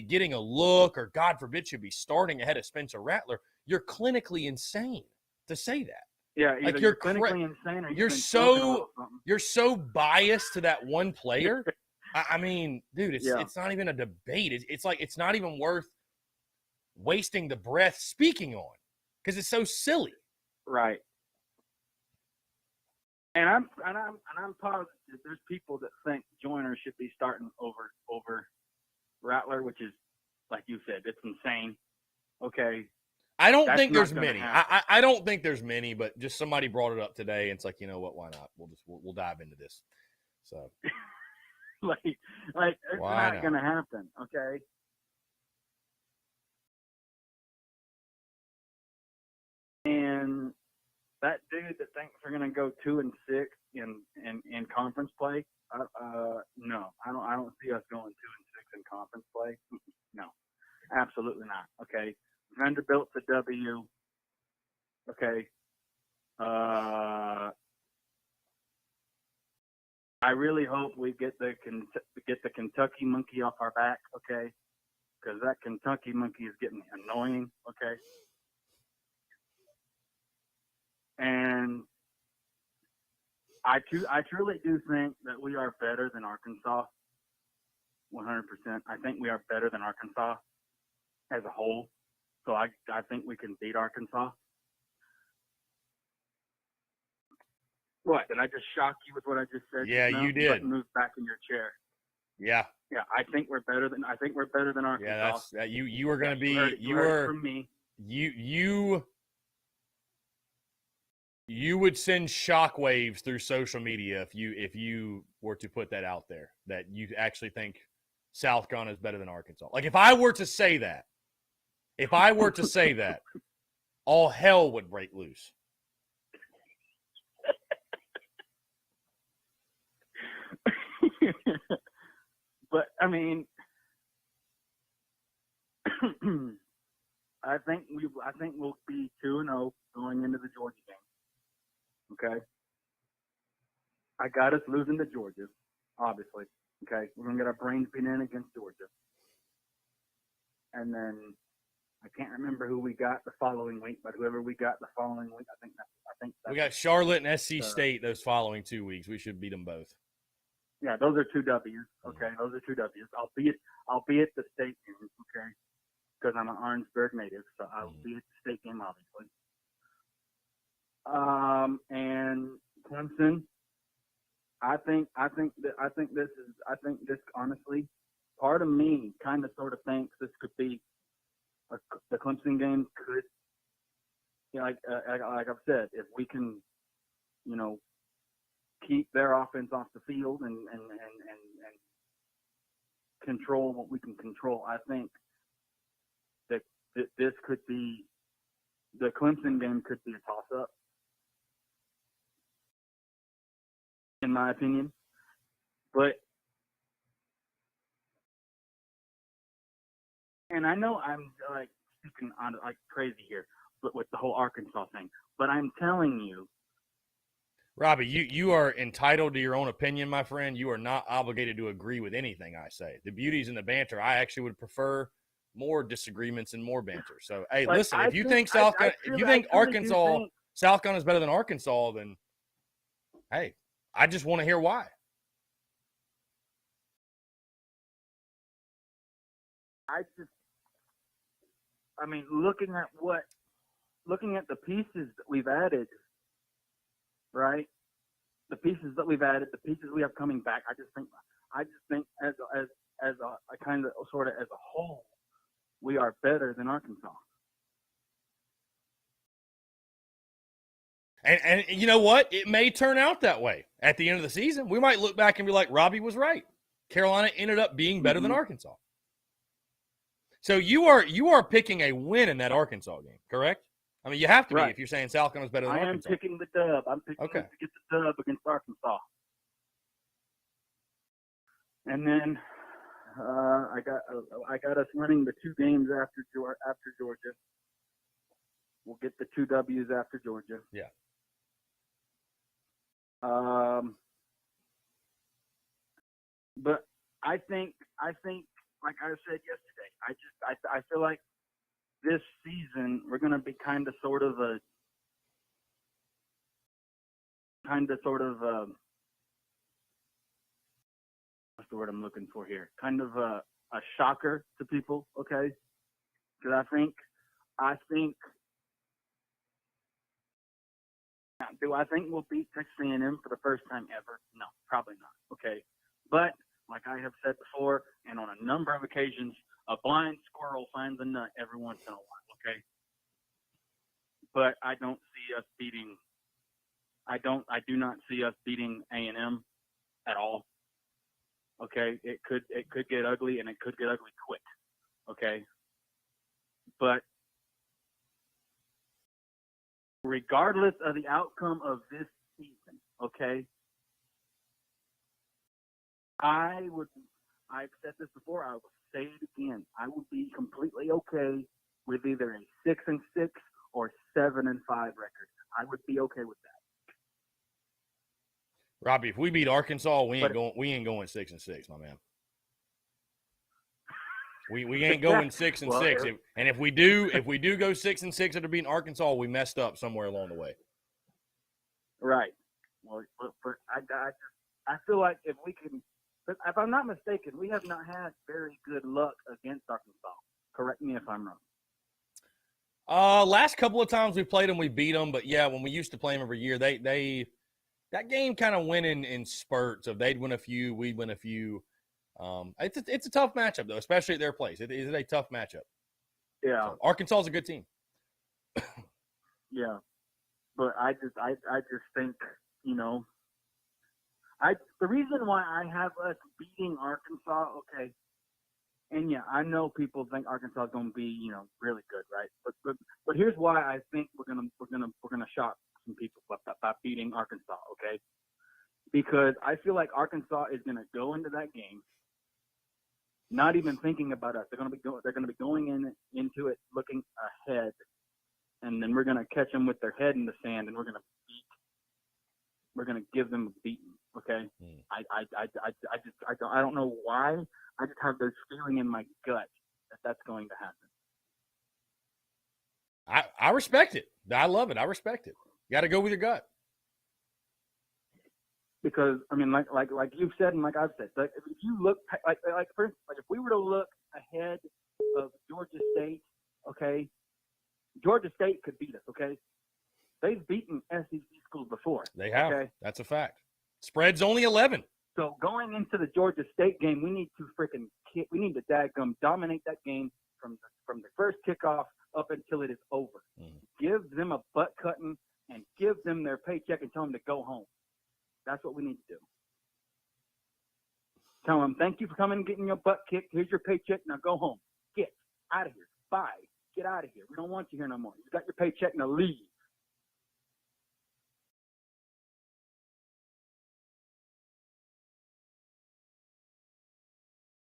getting a look or, God forbid, should be starting ahead of Spencer Rattler, you're clinically insane to say that. Yeah, like you're clinically insane or you're so biased to that one player. I mean, dude, it's not even a debate. It's like it's not even worth wasting the breath speaking on because it's so silly. Right. And I'm positive there's people that think Joyner should be starting over Rattler, which is, like you said, it's insane. Okay. I don't That's think not there's gonna many. happen. I don't think there's many, but just somebody brought it up today, and it's like, you know what? Why not? We'll dive into this. So like it's Why not not? gonna happen. Okay. And that dude that thinks we're gonna go 2-6 in conference play, no, I don't see us going 2-6 in conference play. No, absolutely not. Okay, Vanderbilt's a W. Okay, I really hope we get the Kentucky monkey off our back. Okay, because that Kentucky monkey is getting annoying. Okay. And I truly do think that we are better than Arkansas. 100%. I think we are better than Arkansas as a whole. So I think we can beat Arkansas. What? Did I just shock you with what I just said? Yeah, you did. Move back in your chair. Yeah. Yeah, I think we're better than Arkansas. Yeah, that's you were going to be you heard it from me. You would send shockwaves through social media if you were to put that out there, that you actually think South Carolina is better than Arkansas. Like if I were to say that, all hell would break loose. But I mean, I think we'll be 2-0 going into the Georgia game. Okay. I got us losing to Georgia, obviously. Okay. We're going to get our brains beat in against Georgia. And then I can't remember who we got the following week, but whoever we got the following week, I think that's we got Charlotte and SC State those following 2 weeks. We should beat them both. Yeah, those are 2 W's. Okay. Those are 2 W's. I'll be at the state game, okay? Because I'm an Orangeburg native, so I'll be at the state game, obviously. And Clemson, I think this honestly, part of me kind of sort of thinks this could be the Clemson game could, like I've said, if we can, keep their offense off the field and control what we can control, I think that this could be, the Clemson game could be a toss-up, in my opinion. But, and I know I'm like speaking on like crazy here, but with the whole Arkansas thing, but I'm telling you, Robbie, you are entitled to your own opinion, my friend. You are not obligated to agree with anything I say. The beauty's in the banter. I actually would prefer more disagreements and more banter. So, hey, like, listen, if you think South Carolina is better than Arkansas, then hey, I just want to hear why. Looking at the pieces that we've added, right? The pieces that we've added, the pieces we have coming back. I just think as a kind of sort of as a whole, we are better than Arkansas. And you know what? It may turn out that way at the end of the season. We might look back and be like, Robbie was right. Carolina ended up being better than Arkansas. So you are picking a win in that Arkansas game, correct? I mean, you have to be if you're saying South Carolina's better than Arkansas. I am picking the dub. I'm picking to get the dub against Arkansas. And then I got us winning the 2 games after Georgia. We'll get the 2 W's after Georgia. Yeah. But I think like I said yesterday, I feel like this season we're going to be kind of sort of a what's the word I'm looking for here? Kind of a shocker to people, okay? Because I think Now, do I think we'll beat Texas A&M for the first time ever? No, probably not. Okay, but like I have said before, and on a number of occasions, a blind squirrel finds a nut every once in a while. Okay, but I don't see us beating. I do not see us beating A&M at all. Okay, it could get ugly, and it could get ugly quick. Okay, but regardless of the outcome of this season, okay, I've said this before, I will say it again, I would be completely okay with either a 6-6 or 7-5 record. I would be okay with that. Robbie, if we beat Arkansas, we ain't going 6-6, my man. We ain't going 6-6. Well, And if we do go 6-6 after beating Arkansas, we messed up somewhere along the way. Right. Well, but I feel like if we can, if I'm not mistaken, we have not had very good luck against Arkansas. Correct me if I'm wrong. Last couple of times we played them, we beat them. But yeah, when we used to play them every year, that game kind of went in spurts of they'd win a few, we'd win a few. It's a tough matchup though, especially at their place. It is a tough matchup. Yeah. So, Arkansas is a good team. Yeah, but I just think, you know, the reason why I have us beating Arkansas, okay, and yeah, I know people think Arkansas is going to be, you know, really good, right? But here's why I think we're gonna shock some people by beating Arkansas, okay? Because I feel like Arkansas is going to go into that game not even thinking about us. They're going to be going into it looking ahead, and then we're going to catch them with their head in the sand, and we're going to give them a beating. Okay, I don't know why. I just have this feeling in my gut that that's going to happen. I respect it. I love it. I respect it. You got to go with your gut. Because I mean, like you've said and like I've said, like if you look like for instance, like if we were to look ahead of Georgia State, okay, Georgia State could beat us. Okay, they've beaten SEC schools before. They have. Okay? That's a fact. Spread's only 11. So going into the Georgia State game, we need to dadgum dominate that game from the first kickoff up until it is over. Give them a butt cutting and give them their paycheck and tell them to go home. That's what we need to do. Tell them, thank you for coming and getting your butt kicked. Here's your paycheck. Now go home. Get out of here. Bye. Get out of here. We don't want you here no more. You got your paycheck. Now leave.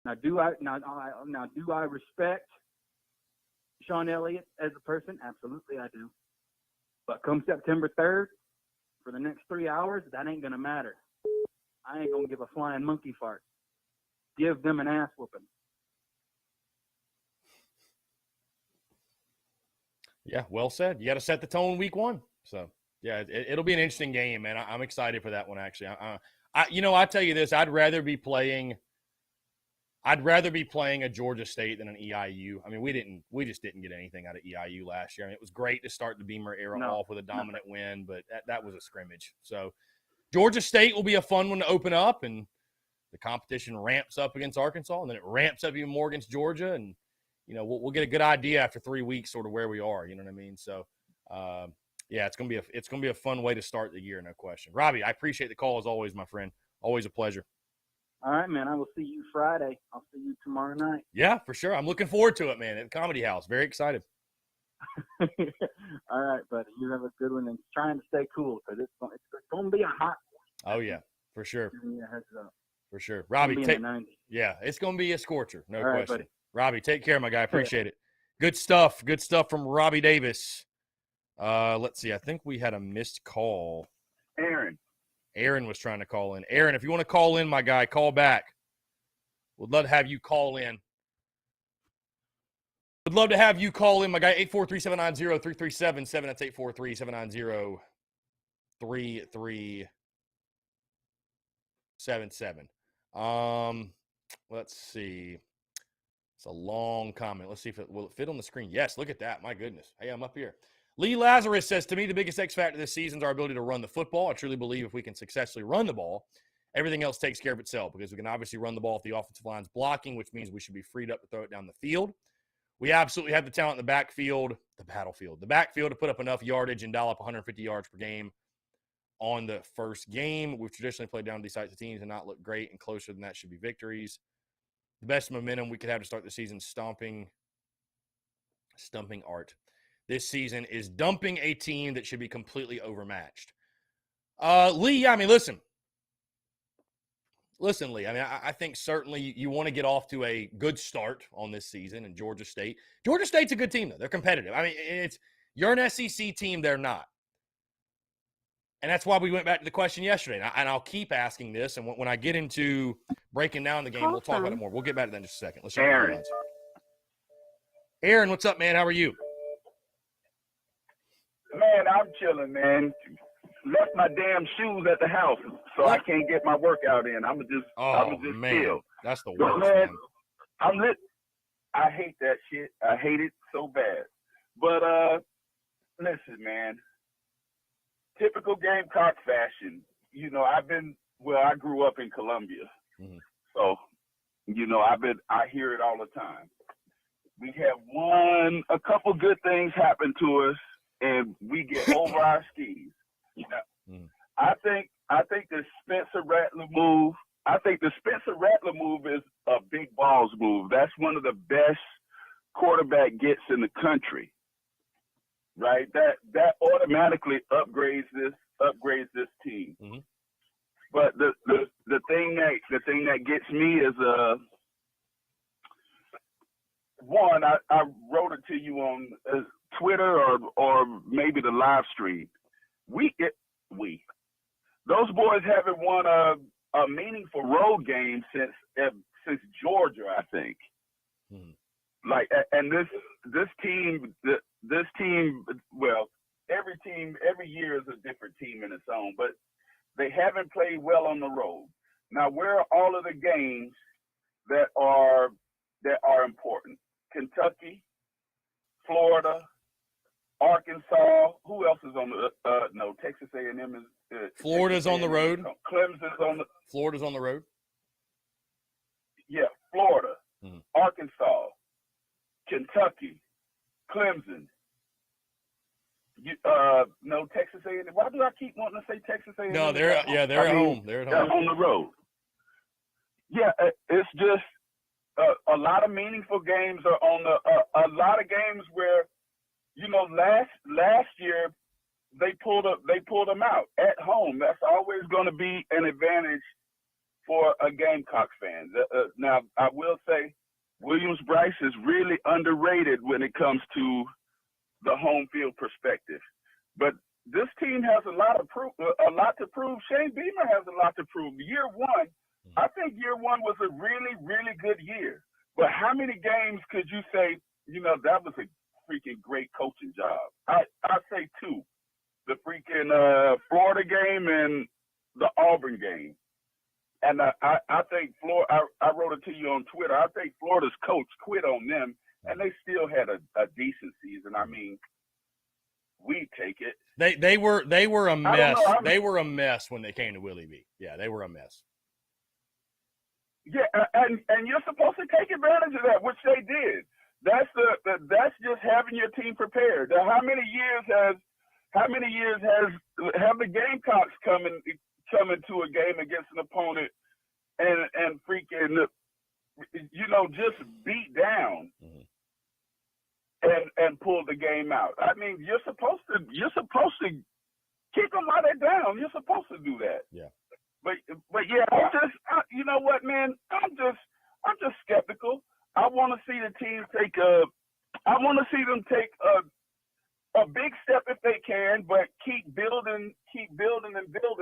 Now do I respect Sean Elliott as a person? Absolutely I do. But come September 3rd, for the next 3 hours, that ain't going to matter. I ain't going to give a flying monkey fart. Give them an ass whooping. Yeah, well said. You got to set the tone week one. So, yeah, it'll be an interesting game, man. I'm excited for that one, actually. I tell you this, I'd rather be playing a Georgia State than an EIU. I mean, we just didn't get anything out of EIU last year. I mean, it was great to start the Beamer era off with a dominant win, but that was a scrimmage. So Georgia State will be a fun one to open up, and the competition ramps up against Arkansas, and then it ramps up even more against Georgia, and you know we'll get a good idea after 3 weeks sort of where we are. You know what I mean? So yeah, it's gonna be a fun way to start the year, no question. Robbie, I appreciate the call as always, my friend. Always a pleasure. All right, man. I will see you Friday. I'll see you tomorrow night. Yeah, for sure. I'm looking forward to it, man, at the Comedy House. Very excited. All right, buddy. You have a good one, and trying to stay cool because it's going to be a hot one. Oh, yeah, for sure. Yeah, heads up. For sure. Robbie, yeah, it's going to be a scorcher. No All right, question. Buddy. Robbie, take care, my guy. Appreciate it. Good stuff. Good stuff from Robbie Davis. Let's see. I think we had a missed call. Aaron was trying to call in. Aaron, if you want to call in, my guy, call back. Would love to have you call in. Would love to have you call in, my guy. 843-790-3377. That's 843-790-3377. Let's see. It's a long comment. Let's see if will it fit on the screen. Yes, look at that. My goodness. Hey, I'm up here. Lee Lazarus says, to me, the biggest X factor this season is our ability to run the football. I truly believe if we can successfully run the ball, everything else takes care of itself because we can obviously run the ball if the offensive line's blocking, which means we should be freed up to throw it down the field. We absolutely have the talent in the backfield to put up enough yardage and dial up 150 yards per game on the first game. We've traditionally played down these types of teams and not looked great, and closer than that should be victories. The best momentum we could have to start the season stumping art this season is dumping a team that should be completely overmatched. Lee, I mean, listen, Lee, I mean, I think certainly you want to get off to a good start on this season in Georgia State. Georgia State's a good team, though. They're competitive. I mean, you're an SEC team. They're not. And that's why we went back to the question yesterday. And I'll keep asking this. And when I get into breaking down the game, we'll talk about it more. We'll get back to that in just a second. Let's Aaron. Aaron, what's up, man? How are you? Man, I'm chilling, man. Left my damn shoes at the house, so I can't get my workout in. I'm just chill. That's the worst, But, man. I'm lit. I hate that shit. I hate it so bad. But listen, man. Typical Gamecock fashion. You know, I grew up in Columbia, so I hear it all the time. We have a couple good things happen to us, and we get over our skis. You know, I think the Spencer Rattler move. I think the Spencer Rattler move is a big balls move. That's one of the best quarterback gets in the country, right? That automatically upgrades this team. But the thing that gets me is one. I wrote it to you on Twitter or maybe the live stream. Those boys haven't won a meaningful road game since Georgia, I think. Like, and this team, well, every year is a different team in its own, but they haven't played well on the road. Now, where are all of the games that are important? Kentucky, Florida, Arkansas. Who else is on the? Texas A&M is. Florida's on the road. Clemson's on the. Florida's on the road. Yeah, Florida, Arkansas, Kentucky, Clemson. Texas A&M. Why do I keep wanting to say Texas A&M? No, they're at home. They're at home. On the road. Yeah, it's just a lot of meaningful games are on a lot of games where, last year they pulled them out at home. That's always going to be an advantage for a Gamecocks fan. Now, I will say Williams-Brice is really underrated when it comes to the home field perspective. But this team has a lot to prove. Shane Beamer has a lot to prove. Year one, I think year one was a really, really good year. But how many games could you say, that was a freaking great coaching job? I'd say two. The freaking Florida game and the Auburn game. And I think I wrote it to you on Twitter. I think Florida's coach quit on them, and they still had a decent season. I mean, we take it. They were a mess. They were a mess when they came to Willie B. Yeah, they were a mess. Yeah, and you're supposed to take advantage of that, which they did. That's just having your team prepared. Now, how many years have the Gamecocks come into a game against an opponent and freaking just beat down and pull the game out? I mean, you're supposed to kick them while they're down. You're supposed to do that. Yeah. But yeah, you know what, man? I'm just skeptical. I want to see the team take a big step if they can, but keep building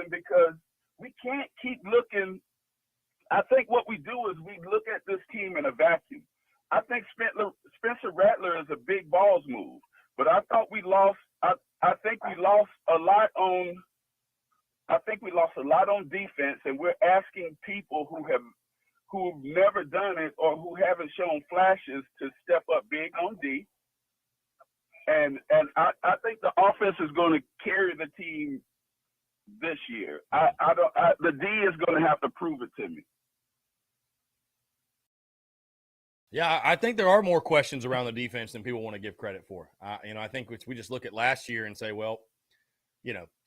because we can't keep looking. I think what we do is we look at this team in a vacuum. I think Spencer Rattler is a big balls move, but I thought we lost. I think we lost a lot on. I think we lost a lot on defense, and we're asking people who've never done it or who haven't shown flashes to step up big on D. And I think the offense is going to carry the team this year. The D is going to have to prove it to me. Yeah, I think there are more questions around the defense than people want to give credit for. I think we just look at last year and say, well,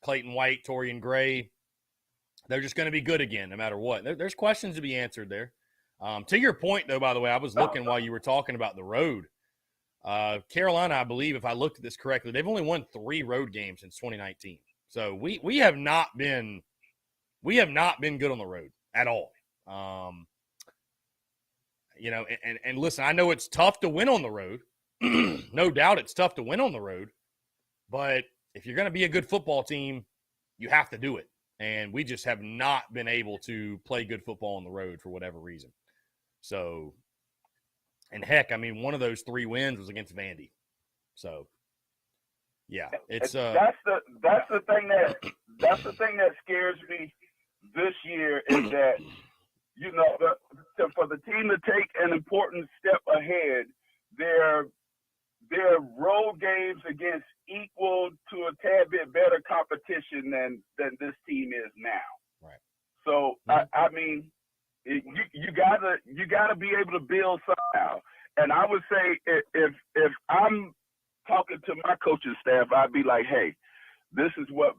Clayton White, Torian Gray, they're just going to be good again no matter what. There's questions to be answered there. To your point, though, by the way, I was looking while you were talking about the road. Carolina, I believe, if I looked at this correctly, they've only won 3 road games since 2019. So we have not been good on the road at all. And listen, I know it's tough to win on the road. No doubt it's tough to win on the road. But if you're going to be a good football team, you have to do it. And we just have not been able to play good football on the road for whatever reason. So, and heck, I mean, one of those 3 wins was against Vandy. So, yeah, it's that's the thing that scares me this year is that for the team to take an important step ahead, their road games against equal to a tad bit better competition than this team is now. Right. So I mean, you gotta be able to build somehow. And I would say if I'm talking to my coaching staff, I'd be like, hey, this is what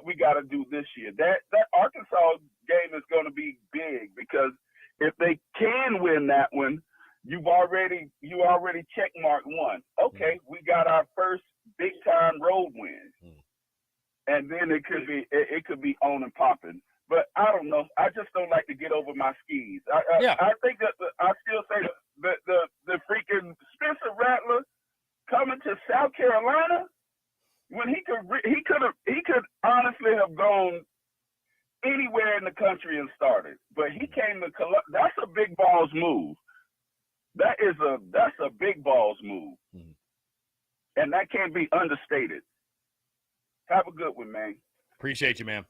we got to do this year. That Arkansas game is going to be big because if they can win that one, you already checkmarked one. Okay, we got our first big time road win, and then it could be on and popping. But I don't know. I just don't like to get over my skis. I think that I still say the freaking Spencer Rattler coming to South Carolina when he could honestly have gone anywhere in the country and started, but he came to Columbia. That's a big balls move. That's a big balls move, and that can't be understated. Have a good one, man. Appreciate you, man.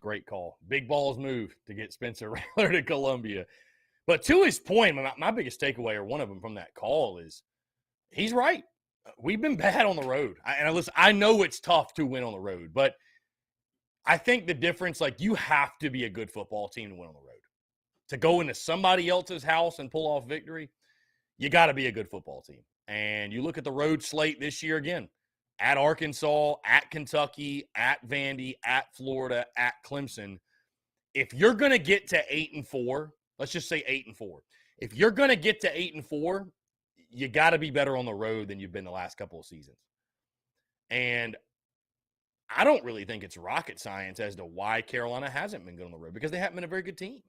Great call. Big balls move to get Spencer Rattler to Columbia. But to his point, my biggest takeaway, or one of them from that call, is he's right. We've been bad on the road. I know it's tough to win on the road, but I think the difference, you have to be a good football team to win on the road. To go into somebody else's house and pull off victory, you got to be a good football team. And you look at the road slate this year again, at Arkansas, at Kentucky, at Vandy, at Florida, at Clemson. If you're going to get to 8-4, let's just say 8-4. If you're going to get to 8-4, you got to be better on the road than you've been the last couple of seasons. And I don't really think it's rocket science as to why Carolina hasn't been good on the road, because they haven't been a very good team.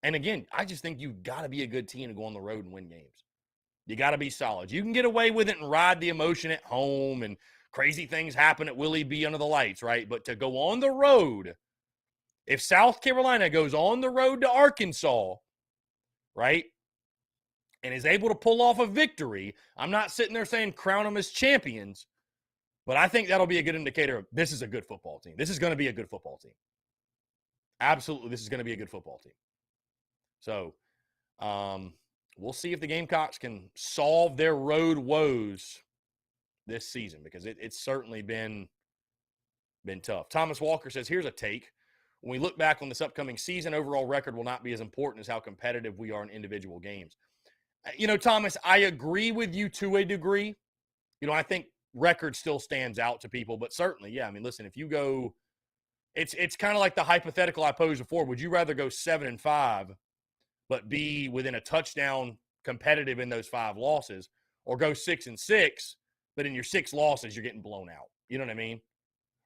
And again, I just think you've got to be a good team to go on the road and win games. You got to be solid. You can get away with it and ride the emotion at home, and crazy things happen at Willie B under the lights, right? But to go on the road, if South Carolina goes on the road to Arkansas, right, and is able to pull off a victory, I'm not sitting there saying crown them as champions, but I think that'll be a good indicator of this is a good football team. This is going to be a good football team. Absolutely, this is going to be a good football team. So we'll see if the Gamecocks can solve their road woes this season, because it's certainly been tough. Thomas Walker says, here's a take. When we look back on this upcoming season, overall record will not be as important as how competitive we are in individual games. Thomas, I agree with you to a degree. I think record still stands out to people, but certainly, yeah. I mean, listen, if you go, it's kind of like the hypothetical I posed before. Would you rather go 7-5, but be within a touchdown competitive in those 5 losses, or go 6-6, but in your 6 losses, you're getting blown out? You know what I mean?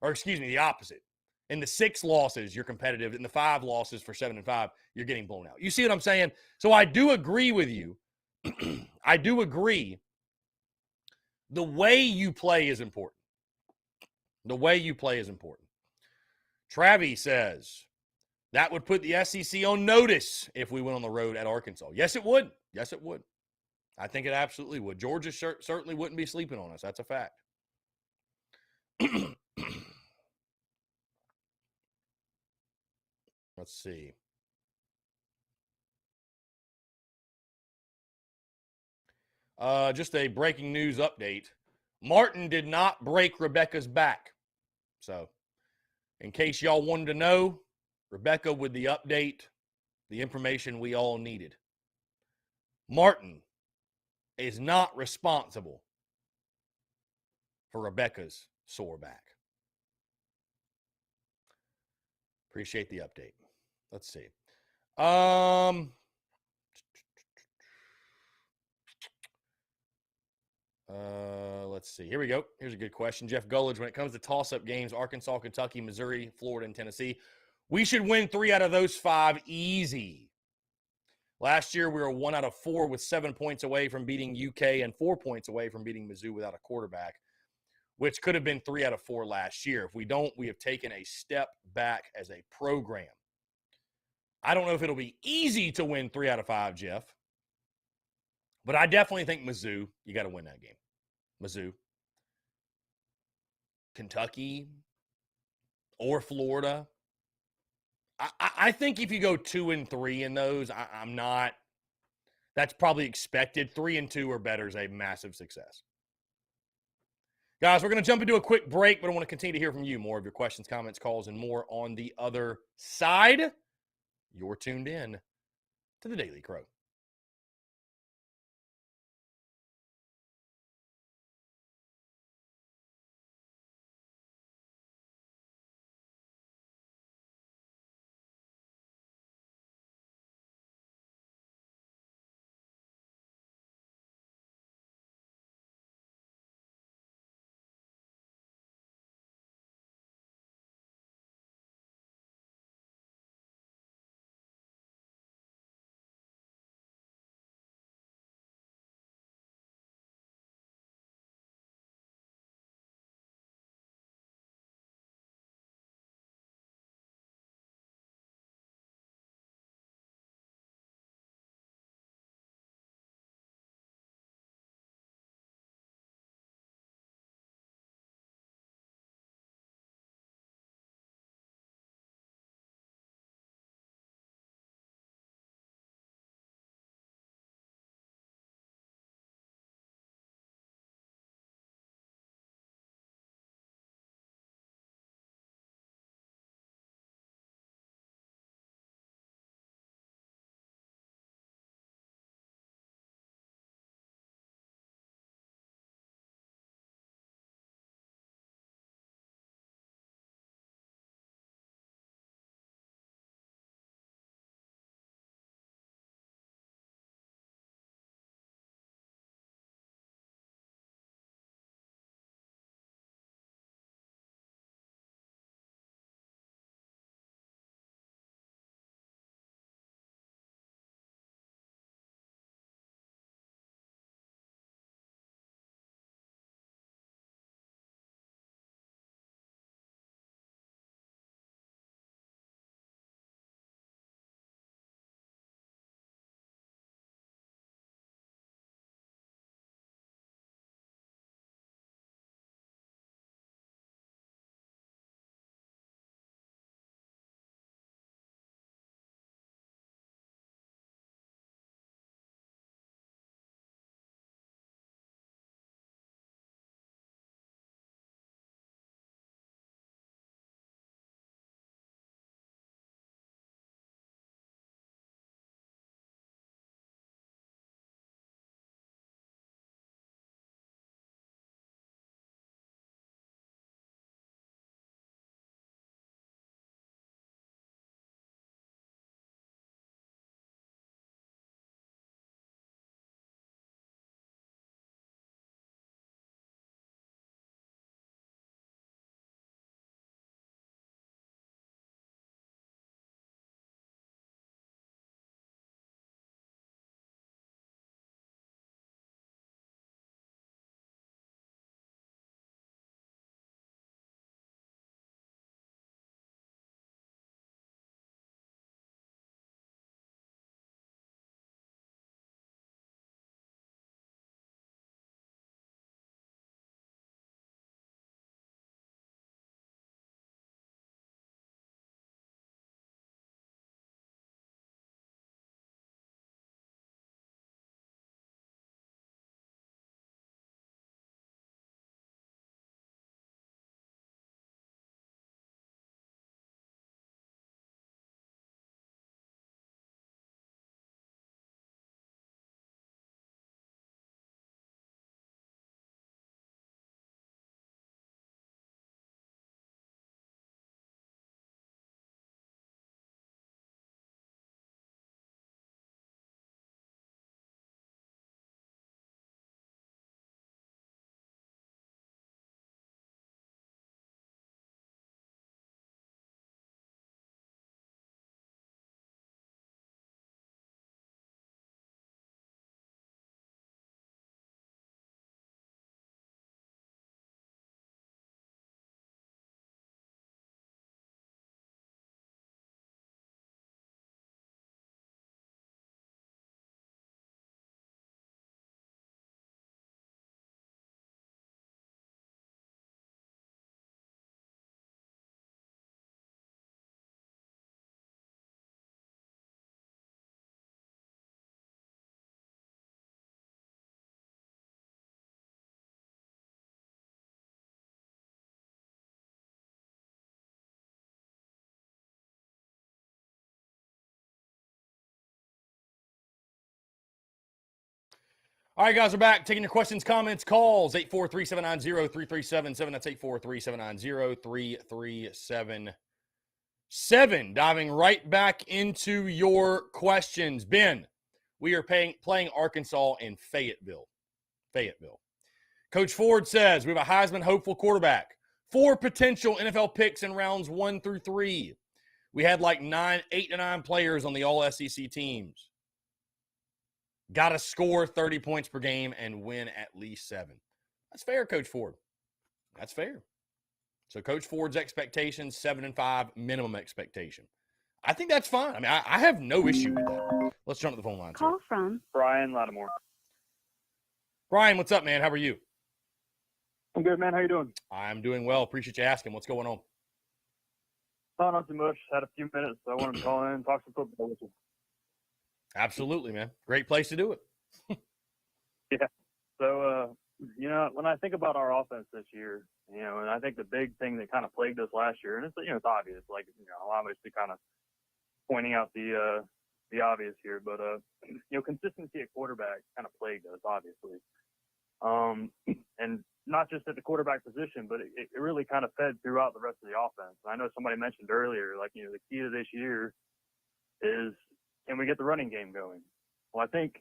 Or excuse me, the opposite. In the 6 losses, you're competitive. In the 5 losses for 7-5, you're getting blown out. You see what I'm saying? So I do agree with you. I do agree. The way you play is important. The way you play is important. Travi says, that would put the SEC on notice if we went on the road at Arkansas. Yes, it would. Yes, it would. I think it absolutely would. Georgia certainly wouldn't be sleeping on us. That's a fact. Let's see. Just a breaking news update Martin did not break Rebecca's back. So, in case y'all wanted to know, Rebecca with the update, the information we all needed. Martin is not responsible for Rebecca's sore back. Appreciate the update. Let's see. Let's see. Here we go. Here's a good question. Jeff Gullidge, when it comes to toss-up games, Arkansas, Kentucky, Missouri, Florida, and Tennessee, we should win 3 out of those 5 easy. Last year, we were 1 out of 4 with 7 points away from beating UK and 4 points away from beating Mizzou without a quarterback, which could have been 3 out of 4 last year. If we don't, we have taken a step back as a program. I don't know if it'll be easy to win 3 out of 5, Jeff, but I definitely think Mizzou, you got to win that game. Mizzou, Kentucky, or Florida. I think if you go 2-3 in those, I'm not. That's probably expected. 3-2 or better is a massive success. Guys, we're going to jump into a quick break, but I want to continue to hear from you. More of your questions, comments, calls, and more on the other side. You're tuned in to the Daily Crow. All right, guys, we're back. Taking your questions, comments, calls. 843-790-3377. That's 843-790-3377. Diving right back into your questions. Ben, we are playing Arkansas in Fayetteville. Coach Ford says we have a Heisman hopeful quarterback. 4 potential NFL picks in rounds 1 through 3. We had like 8 to 9 players on the all-SEC teams. Got to score 30 points per game and win at least 7. That's fair, Coach Ford. That's fair. So Coach Ford's expectations, 7-5 minimum expectation. I think that's fine. I mean, I have no issue with that. Let's jump to the phone lines. Call from Brian Lattimore. Brian, what's up, man? How are you? I'm good, man. How you doing? I'm doing well. Appreciate you asking. What's going on? Oh, not too much. Had a few minutes, so I wanted to call in and talk some football with you. Absolutely, man. Great place to do it. Yeah. So, when I think about our offense this year, and I think the big thing that kind of plagued us last year, and it's obvious, like, obviously kind of pointing out the obvious here, but, consistency at quarterback kind of plagued us, obviously. And not just at the quarterback position, but it really kind of fed throughout the rest of the offense. And I know somebody mentioned earlier, like, the key to this year is, can we get the running game going? Well, I think,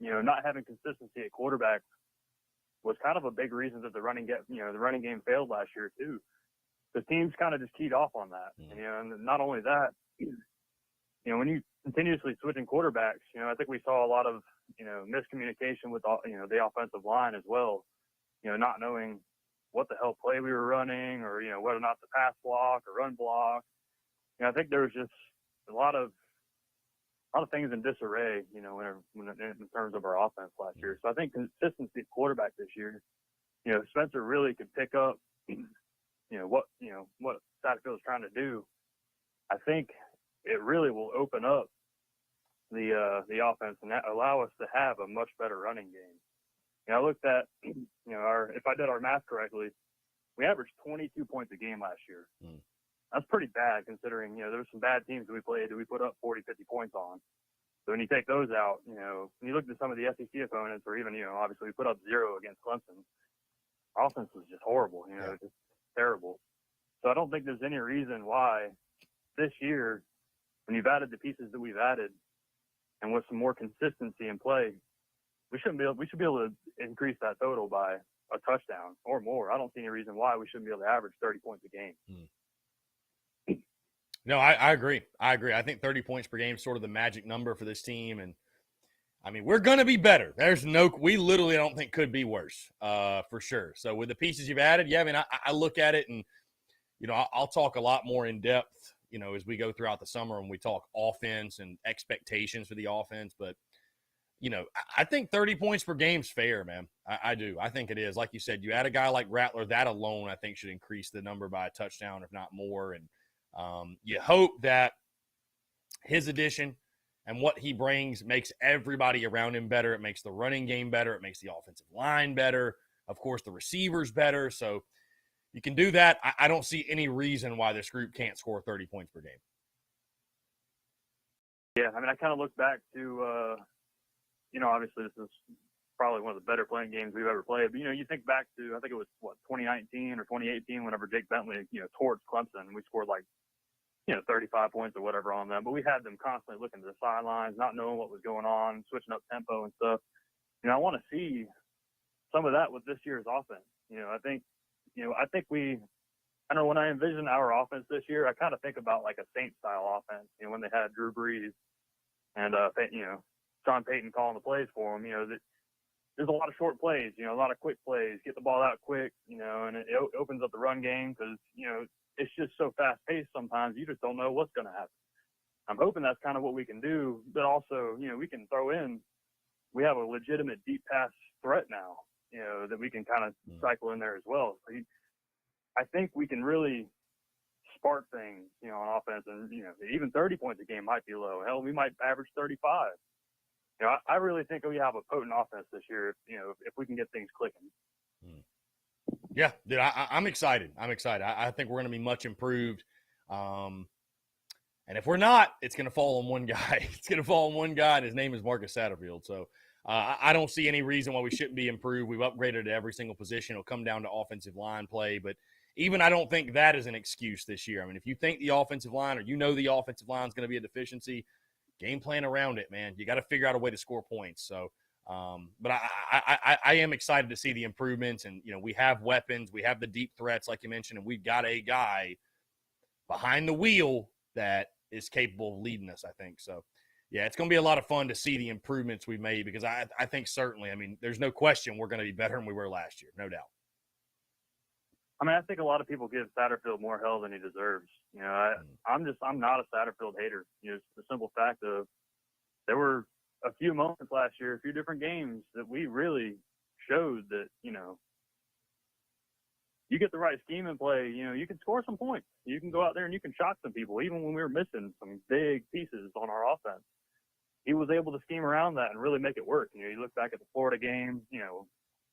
not having consistency at quarterback was kind of a big reason that the running game failed last year too. The teams kind of just keyed off on that. And not only that, when you continuously switching quarterbacks, I think we saw a lot of, miscommunication with, the offensive line as well, not knowing what the hell play we were running or, whether or not to pass block or run block. I think there was just a lot of things in disarray, in terms of our offense last year. So I think consistency at quarterback this year, Spencer really could pick up, what Satterfield is trying to do. I think it really will open up the offense and that allow us to have a much better running game. I looked at, if I did our math correctly, we averaged 22 points a game last year. That's pretty bad considering, there's some bad teams that we played that we put up 40, 50 points on. So when you take those out, when you look at some of the SEC opponents or even, obviously we put up 0 against Clemson, our offense was just horrible, just terrible. So I don't think there's any reason why this year, when you've added the pieces that we've added and with some more consistency in play, we should be able to increase that total by a touchdown or more. I don't see any reason why we shouldn't be able to average 30 points a game. No, I agree. I think 30 points per game is sort of the magic number for this team. And, I mean, we're going to be better. We literally don't think could be worse, for sure. So, with the pieces you've added, yeah, I mean, I look at it and, I'll talk a lot more in depth, as we go throughout the summer when we talk offense and expectations for the offense. But, I think 30 points per game is fair, man. I do. I think it is. Like you said, you add a guy like Rattler, that alone I think should increase the number by a touchdown, if not more. And you hope that his addition and what he brings makes everybody around him better. It makes the running game better. It makes the offensive line better. Of course, the receivers better. So you can do that. I don't see any reason why this group can't score 30 points per game. Yeah, I mean, I kind of look back to, obviously this is probably one of the better playing games we've ever played. But, you think back to, I think it was, 2019 or 2018, whenever Jake Bentley, torched Clemson. We scored 35 points or whatever on them. But we had them constantly looking to the sidelines, not knowing what was going on, switching up tempo and stuff. I want to see some of that with this year's offense. I think when I envision our offense this year, I kind of think about like a Saints-style offense, when they had Drew Brees and, Sean Payton calling the plays for them, there's a lot of short plays, a lot of quick plays, get the ball out quick, and it opens up the run game because, it's just so fast-paced sometimes you just don't know what's going to happen. I'm hoping that's kind of what we can do, but also, we can throw in, we have a legitimate deep pass threat now, that we can kind of cycle in there as well. So I think we can really spark things, on offense, and, even 30 points a game might be low. Hell, we might average 35. I really think we have a potent offense this year, if we can get things clicking. Yeah, dude, I'm excited. I think we're going to be much improved. And if we're not, it's going to fall on one guy. And his name is Marcus Satterfield. So I don't see any reason why we shouldn't be improved. We've upgraded at every single position. It'll come down to offensive line play, but even I don't think that is an excuse this year. I mean, if you think the offensive line or the offensive line is going to be a deficiency, game plan around it, man. You got to figure out a way to score points. So, but I am excited to see the improvements, and we have weapons, we have the deep threats like you mentioned, and we've got a guy behind the wheel that is capable of leading us, I think. So, yeah, it's going to be a lot of fun to see the improvements we've made because I think certainly, I mean, there's no question we're going to be better than we were last year, no doubt. I mean, I think a lot of people give Satterfield more hell than he deserves. I'm not a Satterfield hater. It's the simple fact of there were a few moments last year, a few different games that we really showed that, you get the right scheme in play, you can score some points. You can go out there and you can shock some people, even when we were missing some big pieces on our offense. He was able to scheme around that and really make it work. You look back at the Florida game,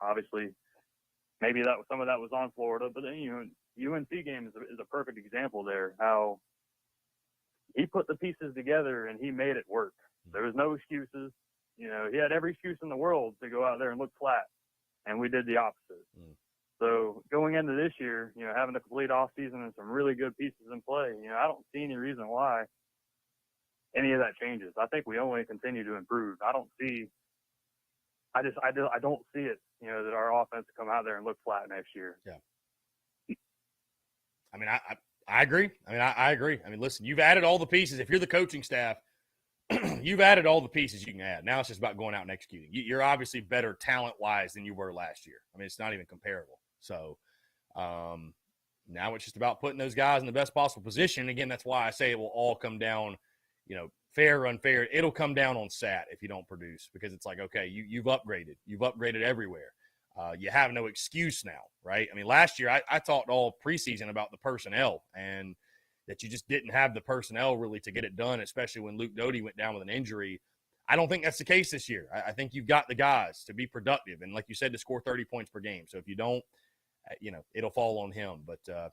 obviously maybe some of that was on Florida, but then, UNC game is a perfect example there, how he put the pieces together and he made it work. There was no excuses. He had every excuse in the world to go out there and look flat, and we did the opposite. So going into this year, having a complete off season and some really good pieces in play, I don't see any reason why any of that changes. I think we only continue to improve. I don't see it, that our offense will come out there and look flat next year. Yeah. I mean, I agree. I agree. I mean, listen, you've added all the pieces. If you're the coaching staff, you've added all the pieces you can add. Now it's just about going out and executing. You're obviously better talent-wise than you were last year. I mean, it's not even comparable. So now it's just about putting those guys in the best possible position. Again, that's why I say it will all come down, fair or unfair. It'll come down on Sat if you don't produce, because it's like, okay, you've upgraded. You've upgraded everywhere. You have no excuse now, right? I mean, last year I talked all preseason about the personnel and that you just didn't have the personnel really to get it done, especially when Luke Doty went down with an injury. I don't think that's the case this year. I think you've got the guys to be productive and, like you said, to score 30 points per game. So if you don't, it'll fall on him. But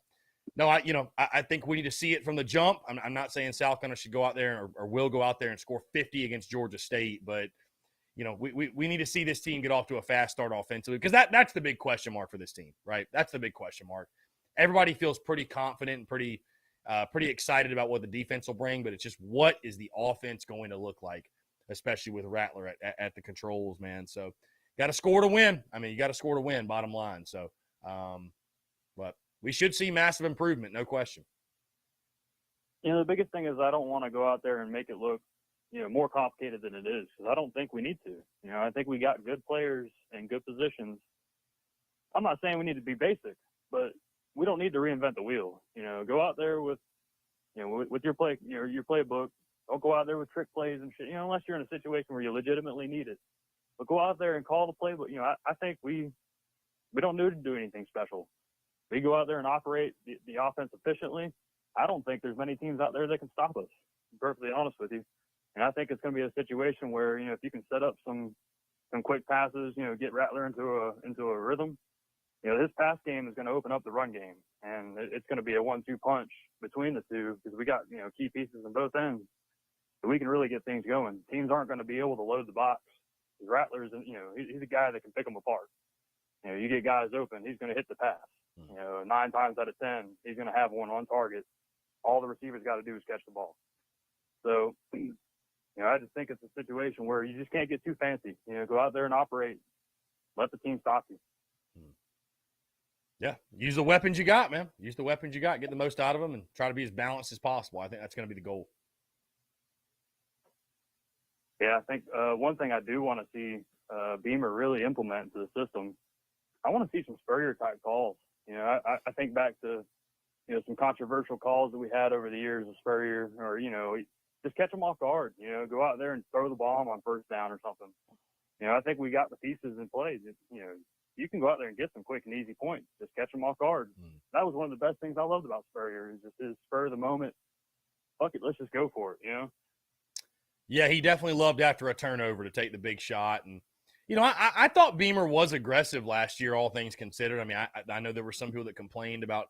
no, I think we need to see it from the jump. I'm not saying South Carolina should go out there or will go out there and score 50 against Georgia State, but we need to see this team get off to a fast start offensively, because that's the big question mark for this team, right? That's the big question mark. Everybody feels pretty confident and pretty excited about what the defense will bring, but it's just, what is the offense going to look like, especially with Rattler at the controls, man. So got to score to win. I mean, you got to score to win, bottom line. So, but we should see massive improvement, no question. The biggest thing is I don't want to go out there and make it look, more complicated than it is, because I don't think we need to. I think we got good players in good positions. I'm not saying we need to be basic, but we don't need to reinvent the wheel. Go out there with your play, your playbook. Don't go out there with trick plays and shit, unless you're in a situation where you legitimately need it. But go out there and call the playbook. I think we don't need to do anything special. We go out there and operate the offense efficiently. I don't think there's many teams out there that can stop us, to be perfectly honest with you. And I think it's going to be a situation where, if you can set up some quick passes, get Rattler into a rhythm, his pass game is going to open up the run game, and it's going to be a 1-2 punch between the two, because we got, key pieces on both ends, so we can really get things going. Teams aren't going to be able to load the box. Rattler's, he's a guy that can pick them apart. You get guys open, he's going to hit the pass. 9 times out of 10, he's going to have one on target. All the receivers got to do is catch the ball. So, I just think it's a situation where you just can't get too fancy. Go out there and operate. Let the team stop you. Yeah, use the weapons you got, man. Use the weapons you got. Get the most out of them and try to be as balanced as possible. I think that's going to be the goal. Yeah, I think one thing I do want to see Beamer really implement into the system, I want to see some Spurrier-type calls. I think back to, some controversial calls that we had over the years of Spurrier, or, just catch them off guard. Go out there and throw the bomb on first down or something. I think we got the pieces in place. You can go out there and get some quick and easy points. Just catch them off guard. That was one of the best things I loved about Spurrier, is just his spur of the moment. Fuck it, let's just go for it, Yeah, he definitely loved after a turnover to take the big shot. And, I thought Beamer was aggressive last year, all things considered. I mean, I know there were some people that complained about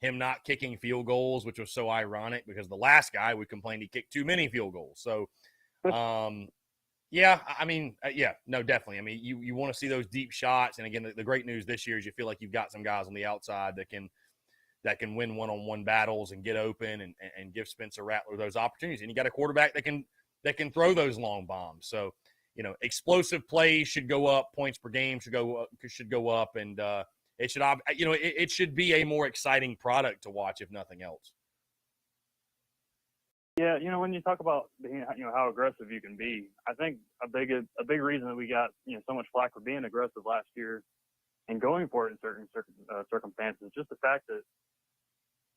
him not kicking field goals, which was so ironic because the last guy we complained he kicked too many field goals. So, Yeah, I mean, yeah, no, definitely. I mean, you want to see those deep shots, and again, the great news this year is you feel like you've got some guys on the outside that can win one-on-one battles and get open and give Spencer Rattler those opportunities. And you got a quarterback that can throw those long bombs. So, explosive plays should go up, points per game should go up, and it should it should be a more exciting product to watch, if nothing else. Yeah, when you talk about being, how aggressive you can be, I think a big reason that we got so much flack for being aggressive last year and going for it in certain circumstances, just the fact that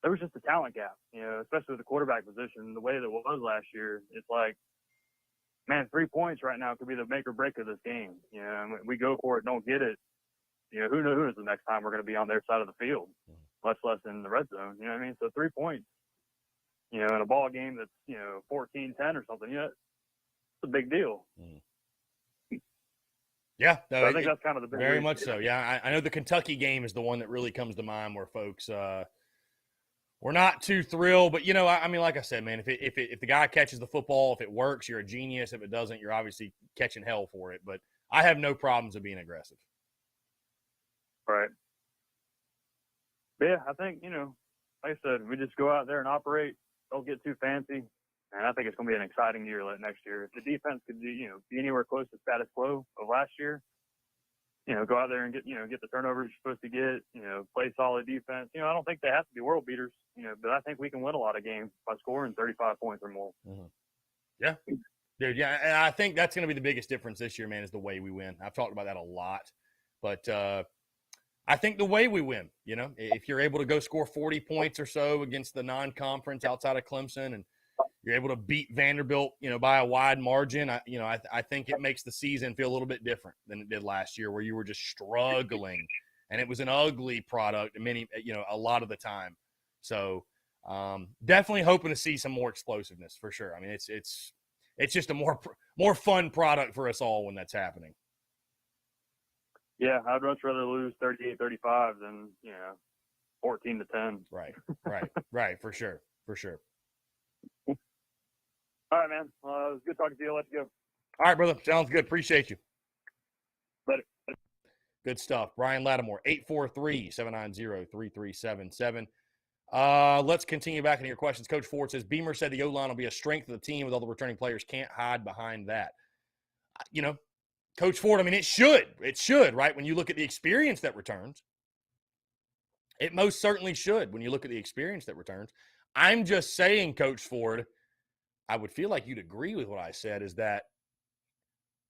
there was just a talent gap, especially with the quarterback position. The way that it was last year, it's like, man, 3 points right now could be the make or break of this game. And we go for it, don't get it. Who knows the next time we're going to be on their side of the field, much less in the red zone. You know what I mean? So 3 points, in a ball game that's 14-10 or something, it's a big deal. Yeah, no, so I think that's kind of the big very reason. much so. Yeah, I know the Kentucky game is the one that really comes to mind where folks we're not too thrilled, but I mean, like I said, man, if the guy catches the football, if it works, you're a genius. If it doesn't, you're obviously catching hell for it. But I have no problems with being aggressive. Right. But yeah, I think like I said, we just go out there and operate. Don't get too fancy, and I think it's going to be an exciting year next year. If the defense could be anywhere close to status quo of last year, go out there and get the turnovers you're supposed to get, play solid defense. I don't think they have to be world beaters, but I think we can win a lot of games by scoring 35 points or more. Mm-hmm. Yeah. Dude, yeah, and I think that's going to be the biggest difference this year, man, is the way we win. I've talked about that a lot, but I think the way we win, if you're able to go score 40 points or so against the non-conference outside of Clemson and you're able to beat Vanderbilt, by a wide margin, I think it makes the season feel a little bit different than it did last year where you were just struggling and it was an ugly product a lot of the time. So definitely hoping to see some more explosiveness for sure. I mean, it's just a more fun product for us all when that's happening. Yeah, I'd much rather lose 38-35 than 14-10. Right, for sure. All right, man. It was good talking to you. Let's go. All right, brother. Sounds good. Appreciate you. Later. Good stuff. Brian Lattimore, 843-790-3377. Let's continue back into your questions. Coach Ford says, Beamer said the O-line will be a strength of the team with all the returning players. Can't hide behind that. Coach Ford, I mean, it should, right? When you look at the experience that returns, it most certainly should when you look at the experience that returns. I'm just saying, Coach Ford, I would feel like you'd agree with what I said, is that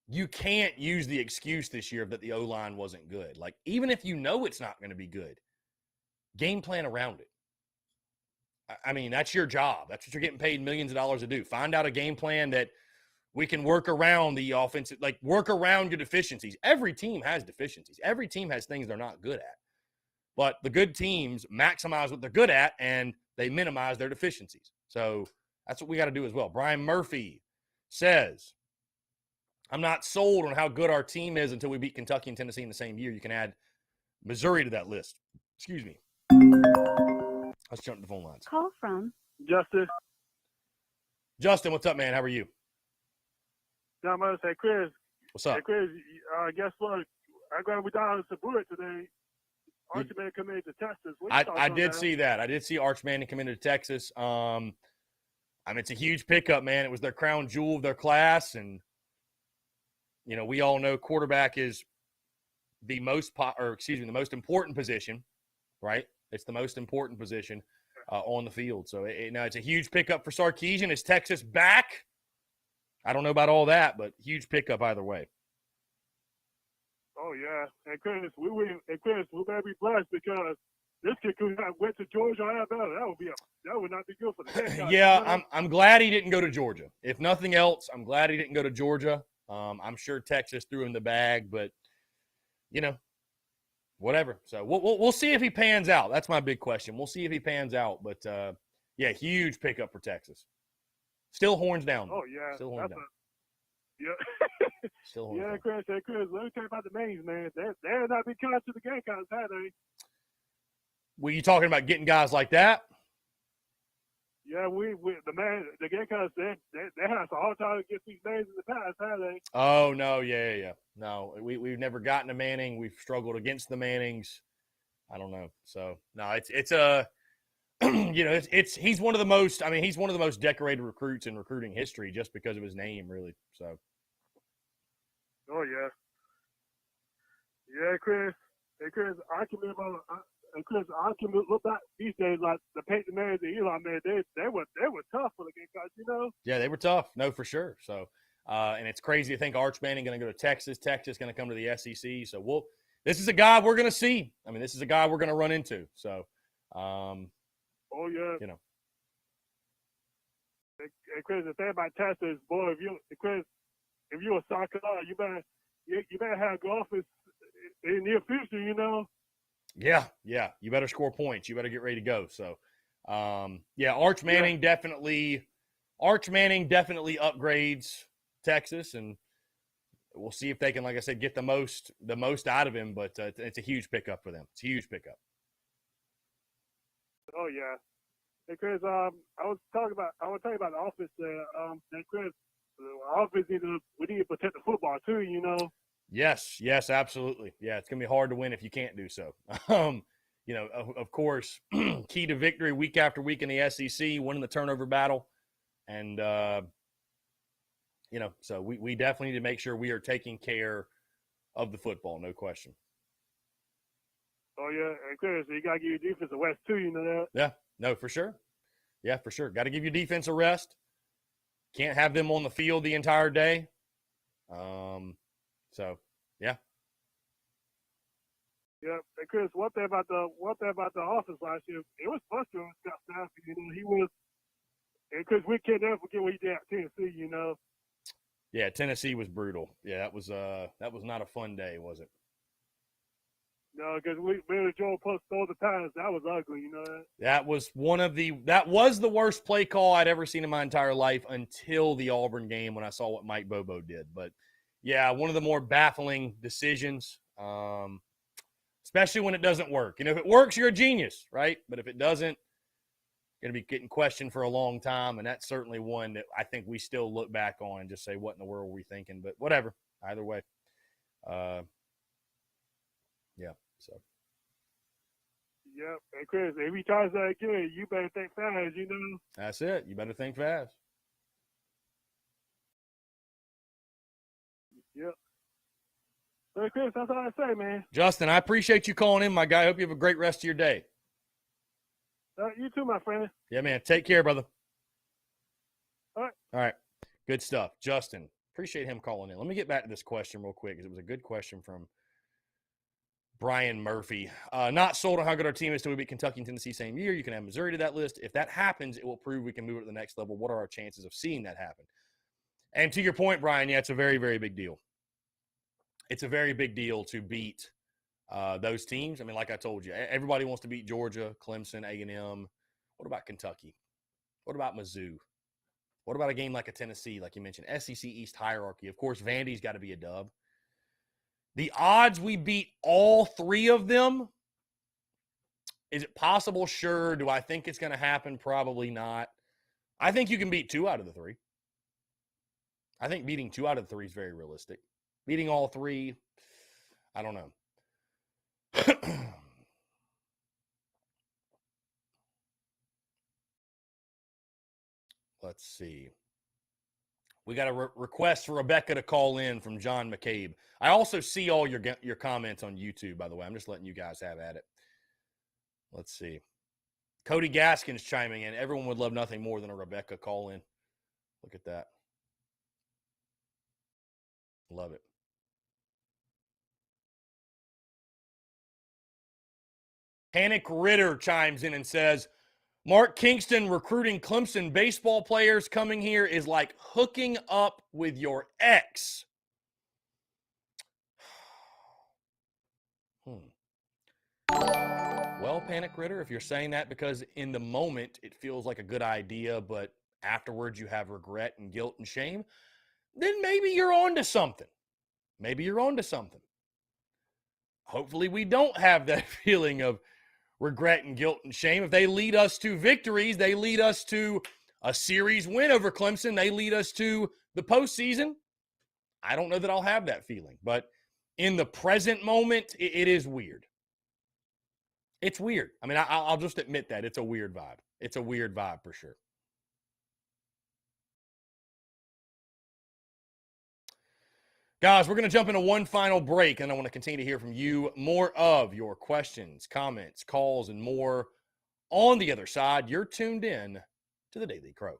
you can't use the excuse this year that the O-line wasn't good. Like, even if it's not going to be good, game plan around it. I mean, that's your job. That's what you're getting paid millions of dollars to do. Find out a game plan that we can work around the offensive, work around your deficiencies. Every team has deficiencies. Every team has things they're not good at. But the good teams maximize what they're good at, and they minimize their deficiencies. So that's what we got to do as well. Brian Murphy says, I'm not sold on how good our team is until we beat Kentucky and Tennessee in the same year. You can add Missouri to that list. Excuse me. Let's jump to the phone lines. Call from Justin, what's up, man? How are you? Not much. Hey, Chris. What's up? Hey, Chris, guess what? I'm going to be down in Sabura today. Archman committed to Texas. I did see that. I did see Arch Manning come into Texas. I mean, it's a huge pickup, man. It was their crown jewel of their class. And, we all know quarterback is the most important position, right? It's the most important position on the field. So, it's a huge pickup for Sarkisian. Is Texas back? I don't know about all that, but huge pickup either way. Oh, yeah. And Chris, we better be blessed because this kid could have went to Georgia or Alabama. That would not be good for the head. Yeah, I'm glad he didn't go to Georgia. If nothing else, I'm glad he didn't go to Georgia. I'm sure Texas threw him the bag, but whatever. So we'll see if he pans out. That's my big question. We'll see if he pans out. But yeah, huge pickup for Texas. Still horns down. Oh yeah, still horns down. Yeah. Still horns yeah, down. Chris. Hey, Chris. Let me tell you about the names, man. They're not big cons to the Gamecocks, have they? Were you talking about getting guys like that? Yeah, the Gamecocks, they had some hard time against these names in the past, have they? Oh no, yeah. No, we've never gotten to Manning. We've struggled against the Mannings. I don't know. So no, it's a he's one of the most. I mean, he's one of the most decorated recruits in recruiting history just because of his name, really. So. Oh yeah. Yeah, Chris. Hey, Chris, I can remember. Chris, I can look back these days like the Peyton Mannings and Eli, man. They were tough for the Gamecocks, you know. Yeah, they were tough. No, for sure. So, and it's crazy to think Arch Manning going to go to Texas. Texas going to come to the SEC. So this is a guy we're going to see. I mean, this is a guy we're going to run into. So, oh yeah. You know. Hey, Chris, the thing about Texas, boy, if you're a soccer player, you better have golf in the near future, you know. Yeah. You better score points. You better get ready to go. So, Arch Manning definitely upgrades Texas, and we'll see if they can, like I said, get the most out of him. But it's a huge pickup for them. It's a huge pickup. Oh yeah. Hey Chris, I was talking about the offense there. And Chris, the offense we need to protect the football too, you know. Yes, absolutely. Yeah, it's gonna be hard to win if you can't do so. Of course, key to victory week after week in the SEC, winning the turnover battle, and so we definitely need to make sure we are taking care of the football, no question. Oh yeah, and Chris, you gotta give your defense a rest too, you know that. Yeah, no, for sure. Yeah, for sure. Got to give your defense a rest. Can't have them on the field the entire day. So, yeah. Yeah, and Chris, one thing about the offense last year, it was frustrating with Scott Stafford. You know, he was, and Chris, we can't never forget what he did at Tennessee. You know. Yeah, Tennessee was brutal. Yeah, that was not a fun day, was it? No, because we were Joe Post all the times. That was ugly, you know that? That was the worst play call I'd ever seen in my entire life until the Auburn game when I saw what Mike Bobo did. But yeah, one of the more baffling decisions, especially when it doesn't work. You know, if it works, you're a genius, right? But if it doesn't, you're going to be getting questioned for a long time. And that's certainly one that I think we still look back on and just say, what in the world were we thinking? But whatever, either way. Yeah, so. Yep, and Chris, if he tries that again, you better think fast, you know? That's it. You better think fast. Yep. So, Chris, that's all I say, man. Justin, I appreciate you calling in, my guy. I hope you have a great rest of your day. You too, my friend. Yeah, man. Take care, brother. All right. Good stuff. Justin, appreciate him calling in. Let me get back to this question real quick because it was a good question from Brian Murphy. Not sold on how good our team is till we beat Kentucky and Tennessee same year. You can add Missouri to that list. If that happens, it will prove we can move it to the next level. What are our chances of seeing that happen? And to your point, Brian, yeah, it's a very, very big deal. It's a very big deal to beat those teams. I mean, like I told you, everybody wants to beat Georgia, Clemson, A&M. What about Kentucky? What about Mizzou? What about a game like a Tennessee, like you mentioned, SEC East hierarchy? Of course, Vandy's got to be a dub. The odds we beat all three of them, is it possible? Sure. Do I think it's going to happen? Probably not. I think you can beat 2 out of the 3. I think beating 2 out of the 3 is very realistic. Beating all 3, I don't know. Let's see. We got a request for Rebecca to call in from John McCabe. I also see all your comments on YouTube, by the way. I'm just letting you guys have at it. Let's see. Cody Gaskins chiming in. Everyone would love nothing more than a Rebecca call in. Look at that. Love it. Panic Ritter chimes in and says, Mark Kingston recruiting Clemson baseball players coming here is like hooking up with your ex. Well, Panic Ritter, if you're saying that because in the moment it feels like a good idea, but afterwards you have regret and guilt and shame, then maybe you're on to something. Maybe you're on to something. Hopefully we don't have that feeling of regret and guilt and shame. If they lead us to victories, they lead us to a series win over Clemson, they lead us to the postseason, I don't know that I'll have that feeling. But in the present moment, it is weird. It's weird. I mean, I'll just admit that. It's a weird vibe. It's a weird vibe for sure. Guys, we're going to jump into one final break, and I want to continue to hear from you. More of your questions, comments, calls, and more on the other side. You're tuned in to the Daily Crow.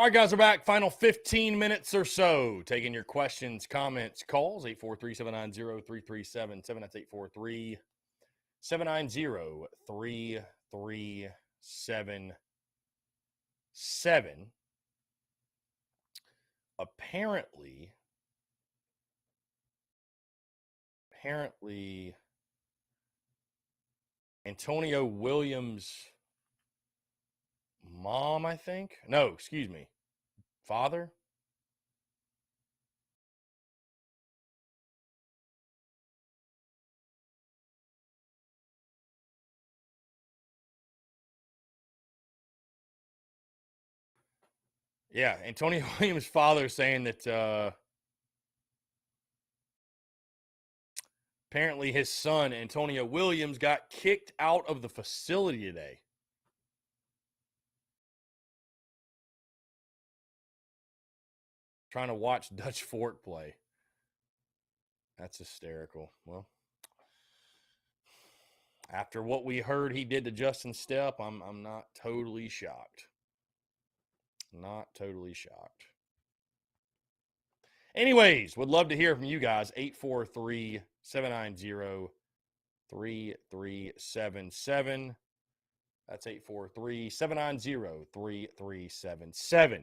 All right, guys, we're back. Final 15 minutes or so. Taking your questions, comments, calls. 843-790-3377. That's 843-790-3377. Apparently, Antonio Williams' mom, I think. No, excuse me. Father? Yeah, Antonio Williams' father saying that apparently his son, Antonio Williams, got kicked out of the facility today. Trying to watch Dutch Fork play. That's hysterical. Well, after what we heard he did to Justin Stepp, I'm not totally shocked. Not totally shocked. Anyways, would love to hear from you guys. 843-790-3377. That's 843-790-3377.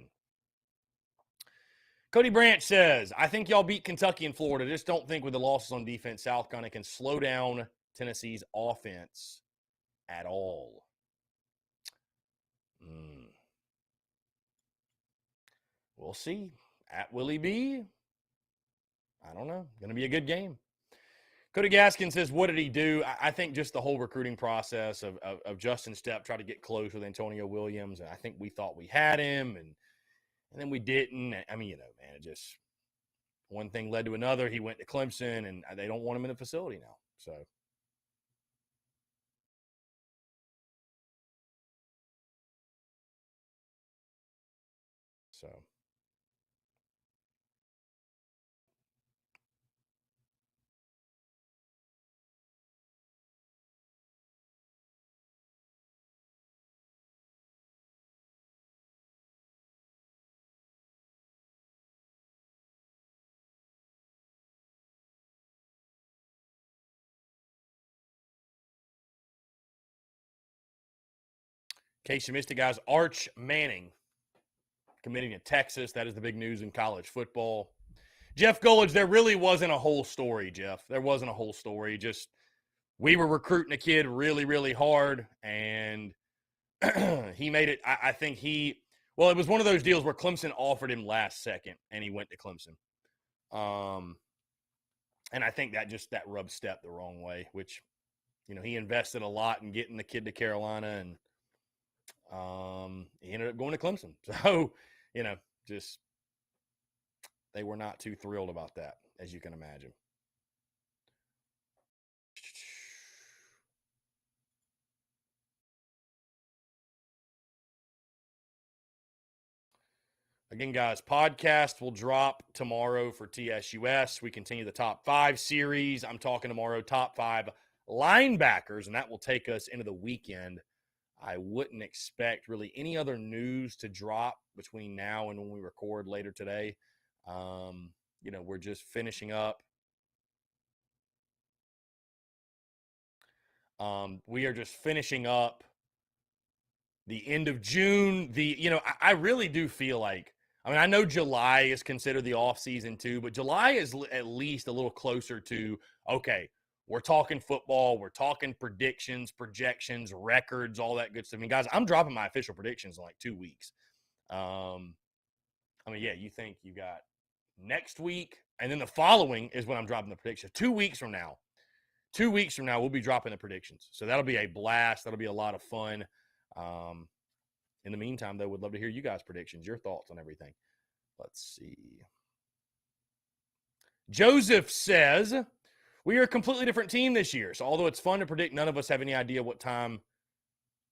Cody Branch says, I think y'all beat Kentucky and Florida. Just don't think with the losses on defense, South Carolina can slow down Tennessee's offense at all. We'll see. At Willie B, I don't know. Going to be a good game. Cody Gaskin says, what did he do? I think just the whole recruiting process of Justin Stepp trying to get close with Antonio Williams. And I think we thought we had him, and then we didn't. I mean, man, it just one thing led to another. He went to Clemson, and they don't want him in the facility now. So. In case you missed it, guys, Arch Manning committing to Texas. That is the big news in college football. Jeff Gullidge, there really wasn't a whole story, Jeff. There wasn't a whole story. Just we were recruiting a kid really, really hard, and he made it. I think it was one of those deals where Clemson offered him last second, and he went to Clemson. And I think that rubbed Stepp the wrong way, which, he invested a lot in getting the kid to Carolina, and he ended up going to Clemson. So, just they were not too thrilled about that, as you can imagine. Again, guys, podcast will drop tomorrow for TSUS. We continue the top 5 series. I'm talking tomorrow, top 5 linebackers, and that will take us into the weekend. I wouldn't expect really any other news to drop between now and when we record later today. We're just finishing up. We are just finishing up the end of June. I really do feel like, I know July is considered the off season too, but July is at least a little closer to, okay, we're talking football. We're talking predictions, projections, records, all that good stuff. I mean, guys, I'm dropping my official predictions in like 2 weeks. You think you got next week, and then the following is when I'm dropping the predictions. 2 weeks from now, we'll be dropping the predictions. So that'll be a blast. That'll be a lot of fun. In the meantime, though, would love to hear you guys' predictions, your thoughts on everything. Let's see. Joseph says, we are a completely different team this year. So although it's fun to predict, none of us have any idea what time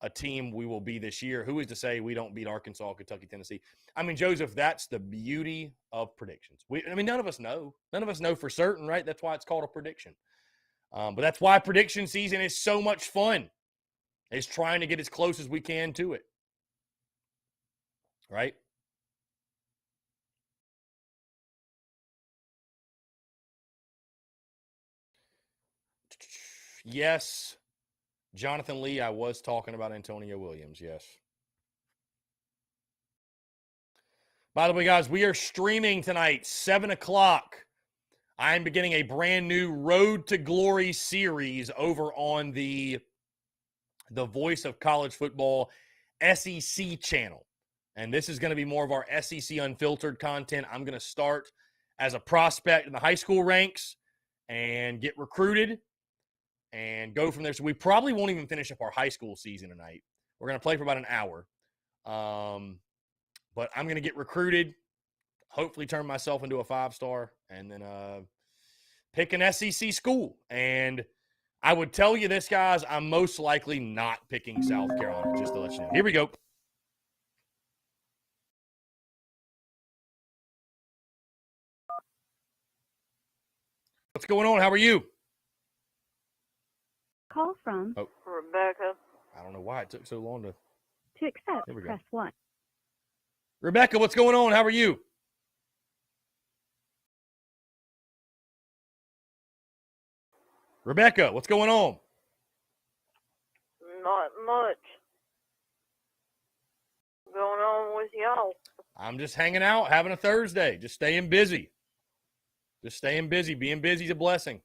a team we will be this year. Who is to say we don't beat Arkansas, Kentucky, Tennessee? I mean, Joseph, that's the beauty of predictions. None of us know. None of us know for certain, right? That's why it's called a prediction. But that's why prediction season is so much fun. It's trying to get as close as we can to it. Right? Yes. Jonathan Lee, I was talking about Antonio Williams, yes. By the way, guys, we are streaming tonight, 7 o'clock. I am beginning a brand new Road to Glory series over on the Voice of College Football SEC channel. And this is going to be more of our SEC unfiltered content. I'm going to start as a prospect in the high school ranks and get recruited and go from there. So we probably won't even finish up our high school season tonight. We're going to play for about an hour. But I'm going to get recruited, hopefully turn myself into a 5-star, and then pick an SEC school. And I would tell you this, guys, I'm most likely not picking South Carolina, just to let you know. Here we go. What's going on? How are you? Call from Rebecca. I don't know why it took so long to... to accept, Here we go. press 1. Rebecca, what's going on? How are you? Rebecca, what's going on? Not much going on with y'all. I'm just hanging out, having a Thursday, just staying busy. Just staying busy. Being busy is a blessing.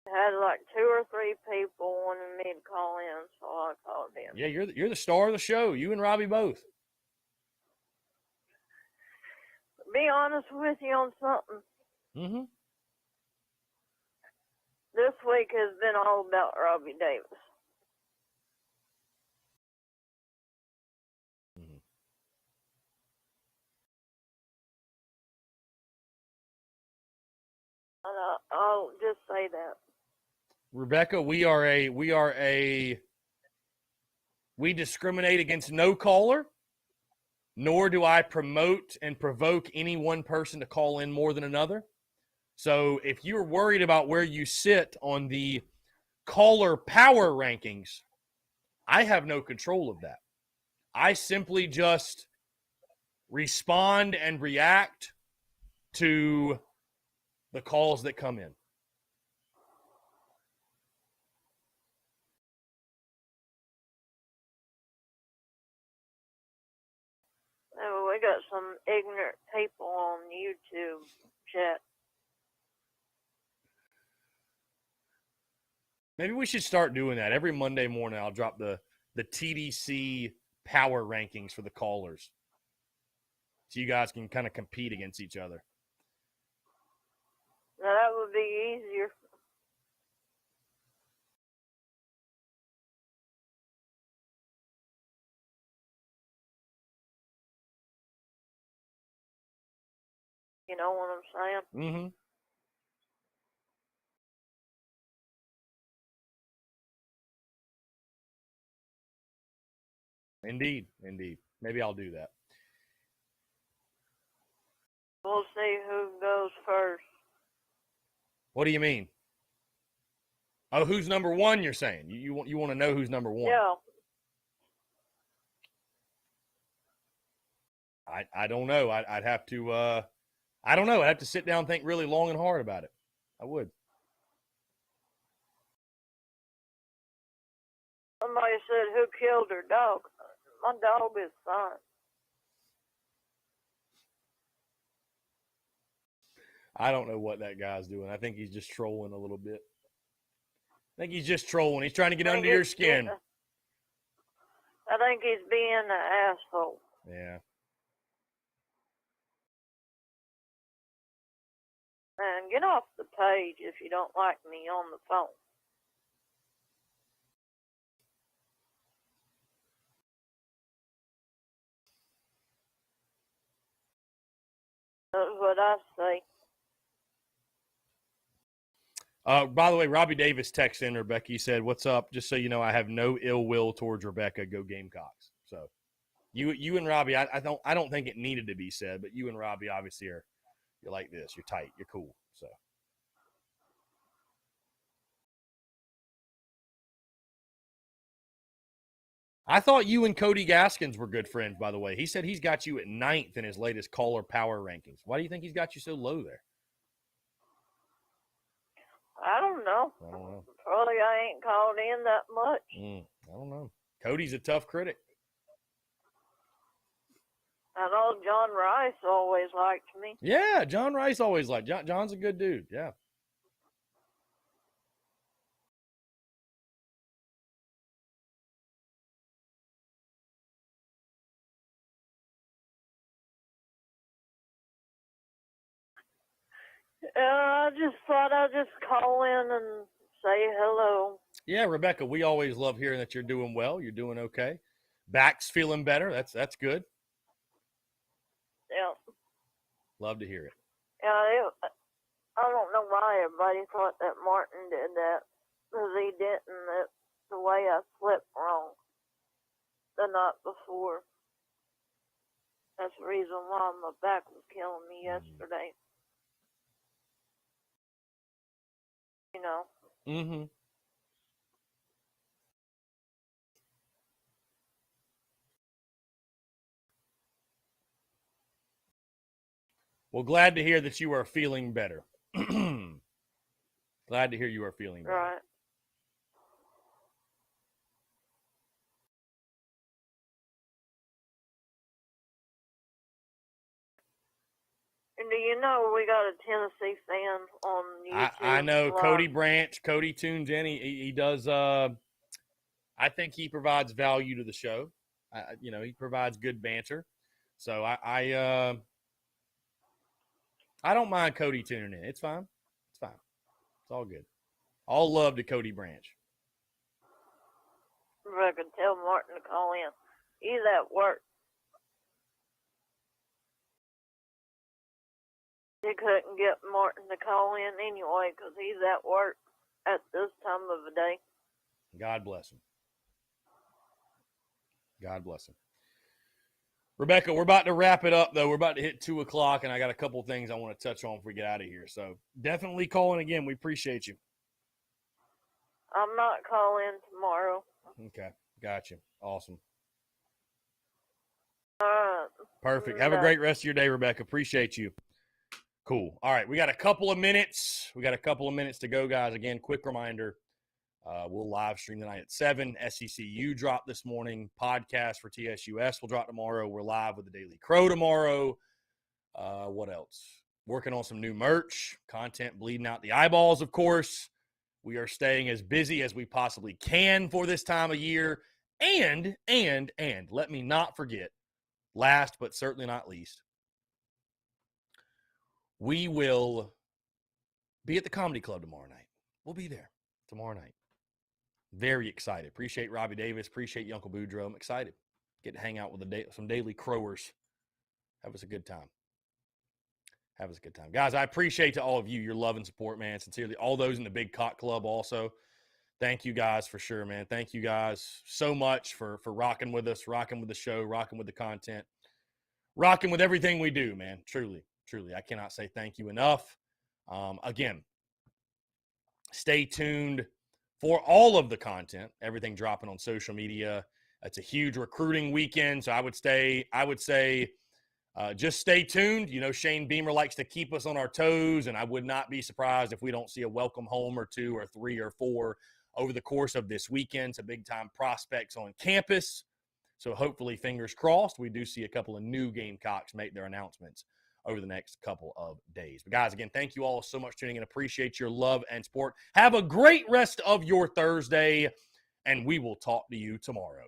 Had like 2 or 3 people wanting me to call in, so I called in. Yeah, you're the star of the show. You and Robbie both. Be honest with you on something. Mm-hmm. This week has been all about Robbie Davis. Mm-hmm. And I'll just say that. Rebecca, we discriminate against no caller, nor do I promote and provoke any one person to call in more than another. So if you're worried about where you sit on the caller power rankings, I have no control of that. I simply just respond and react to the calls that come in. Oh, we got some ignorant people on YouTube chat. Maybe we should start doing that. Every Monday morning, I'll drop the TDC power rankings for the callers, so you guys can kind of compete against each other. Now, that would be easier. You know what I'm saying? Mm-hmm. Indeed. Maybe I'll do that. We'll see who goes first. What do you mean? Oh, who's number one, you're saying? You want to know who's number one? Yeah. I don't know. I'd have to I don't know. I'd have to sit down and think really long and hard about it. I would. Somebody said, who killed her dog? My dog is fine. I don't know what that guy's doing. I think he's just trolling a little bit. I think he's just trolling. He's trying to get under your skin. I think he's being an asshole. Yeah. Man, get off the page if you don't like me on the phone. That's what I say. By the way, Robbie Davis texted in Rebecca. He said, "What's up? Just so you know, I have no ill will towards Rebecca. Go Gamecocks." So, you and Robbie, I don't think it needed to be said, but you and Robbie obviously you're like this. You're tight. You're cool. So. I thought you and Cody Gaskins were good friends, by the way. He said he's got you at 9th in his latest caller power rankings. Why do you think he's got you so low there? don't know. I don't know. Probably I ain't called in that much. I don't know. Cody's a tough critic. I know John Rice always liked me. Yeah, John Rice always liked. John's a good dude. Yeah. I just thought I'd just call in and say hello. Yeah, Rebecca, we always love hearing that you're doing well. You're doing okay. Back's feeling better. That's good. Yeah. Love to hear it. Yeah, I don't know why everybody thought that Martin did that. Because he didn't. It's the way I slept wrong the night before. That's the reason why my back was killing me yesterday. You know. Mm-hmm. Well, glad to hear that you are feeling better. Glad to hear you are feeling better. Right. And do you know we got a Tennessee fan on YouTube? I know live? Cody Branch. Cody tunes in. He does. I think he provides value to the show. He provides good banter. So I don't mind Cody tuning in. It's fine. It's fine. It's all good. All love to Cody Branch. If I could tell Martin to call in. He's at work. He couldn't get Martin to call in anyway because he's at work at this time of the day. God bless him. God bless him. Rebecca, we're about to wrap it up, though. We're about to hit 2 o'clock, and I got a couple things I want to touch on before we get out of here. So definitely call in again. We appreciate you. I'm not calling tomorrow. Okay. Gotcha. Awesome. All right. Perfect. Have a great rest of your day, Rebecca. Appreciate you. Cool. All right. We got a couple of minutes. To go, guys. Again, quick reminder. We'll live stream tonight at 7. SECU dropped this morning. Podcast for TSUS will drop tomorrow. We're live with the Daily Crow tomorrow. What else? Working on some new merch. Content bleeding out the eyeballs, of course. We are staying as busy as we possibly can for this time of year. And let me not forget, last but certainly not least, we will be at the Comedy Club tomorrow night. We'll be there tomorrow night. Very excited. Appreciate Robbie Davis. Appreciate you, Uncle Boudreaux. I'm excited. Get to hang out with some Daily Crowers. Have us a good time. Guys, I appreciate to all of you your love and support, man. Sincerely. All those in the Big Cock Club also. Thank you guys for sure, man. Thank you guys so much for rocking with us, rocking with the show, rocking with the content, rocking with everything we do, man. Truly. I cannot say thank you enough. Again, stay tuned for all of the content, everything dropping on social media. It's a huge recruiting weekend, so I would say just stay tuned. You know, Shane Beamer likes to keep us on our toes, and I would not be surprised if we don't see a welcome home or 2 or 3 or 4 over the course of this weekend. Some big-time prospects on campus. So hopefully, fingers crossed, we do see a couple of new Gamecocks make their announcements over the next couple of days. But guys, again, thank you all so much for tuning in. Appreciate your love and support. Have a great rest of your Thursday, and we will talk to you tomorrow.